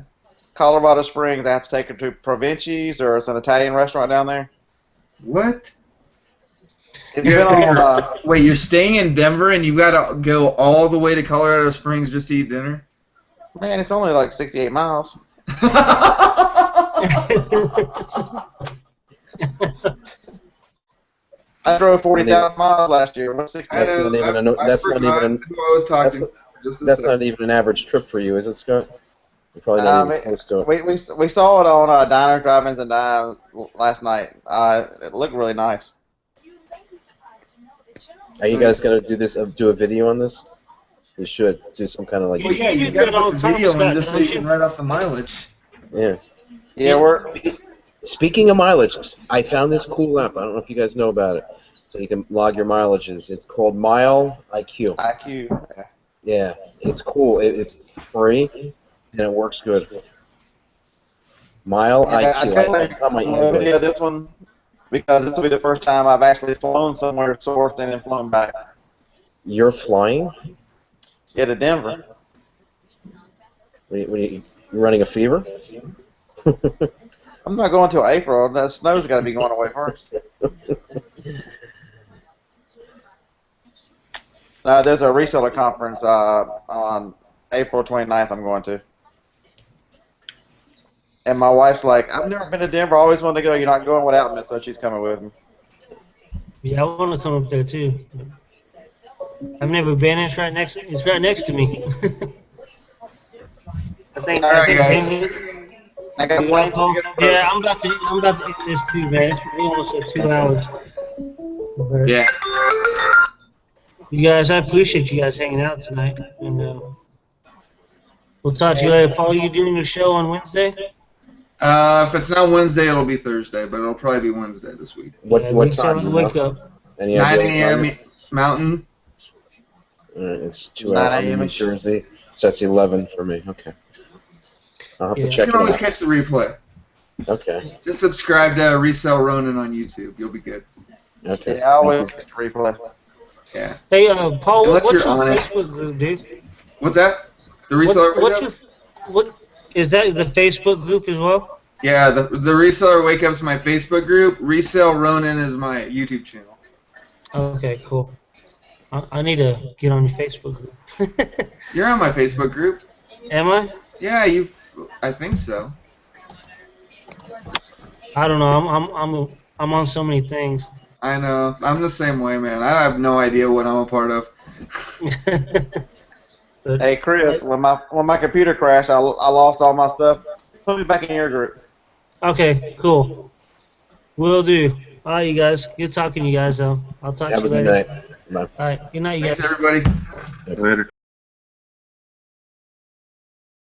Colorado Springs. I have to take her to Provinci's, or it's an Italian restaurant down there.
What?
It's been on.
Wait, you're staying in Denver and you got to go all the way to Colorado Springs just to eat dinner?
Man, it's only like 68 miles. I drove 40,000 miles last year. What's 60?
That's not even who I was talking. That's not even an average trip for you, is it, Scott? You're probably not even close to it.
We saw it on Diners, Drive-Ins, and Dimes last night. It looked really nice.
Are you guys gonna do a video on this? You should do some kind of like.
Well, yeah, you got to put the video in just so you can write off the mileage.
Yeah.
Yeah,
Speaking of mileage, I found this cool app. I don't know if you guys know about it. So you can log your mileages. It's called Mile IQ.
IQ.
Yeah, it's cool. It's free and it works good. Mile IQ. It's on my Android.
Yeah, this one, because this will be the first time I've actually flown somewhere, sourced, and then flown back.
You're flying?
Yeah, to Denver.
You running a fever?
I'm not going till April. The snow's got to be going away first. There's a reseller conference on April 29th I'm going to. And my wife's like, I've never been to Denver. I always wanted to go. You're not going without me, so she's coming with me.
Yeah, I want to come up there too. I've never been. It's right next to me. I think.
I got plane tickets.
Yeah, I'm about to end this too, man. It's almost at 2 hours. But
yeah.
You guys, I appreciate you guys hanging out tonight, and we'll talk to you later. Paul, you doing your show on Wednesday?
If it's not Wednesday, it'll be Thursday, but it'll probably be Wednesday this week.
What time?
To wake up.
9
a.m. Mountain.
It's 2 hours in New Jersey, so that's 11 for me. Okay. I'll have to check it out.
You can always catch the replay.
Okay.
Just subscribe to Resell Ronin on YouTube. You'll be good.
Okay.
Yeah, I always catch the replay.
Yeah.
Hey, Paul, what's your
on
Facebook group, dude?
What's that? The Reseller
what is that? The Facebook group as well?
Yeah, the Reseller Wake Up's my Facebook group. Resell Ronin is my YouTube channel.
Okay, cool. I need to get on your Facebook group.
You're on my Facebook group.
Am I?
Yeah, I think so.
I don't know. I'm on so many things.
I know. I'm the same way, man. I have no idea what I'm a part of.
Hey, Chris, when my computer crashed, I lost all my stuff. Put me back in your group.
Okay, cool. Will do. All right, you guys. Good talking to you guys, though. I'll talk to you later.
Have a good night. Bye.
All right. Good night, you guys.
Thanks, everybody.
Later.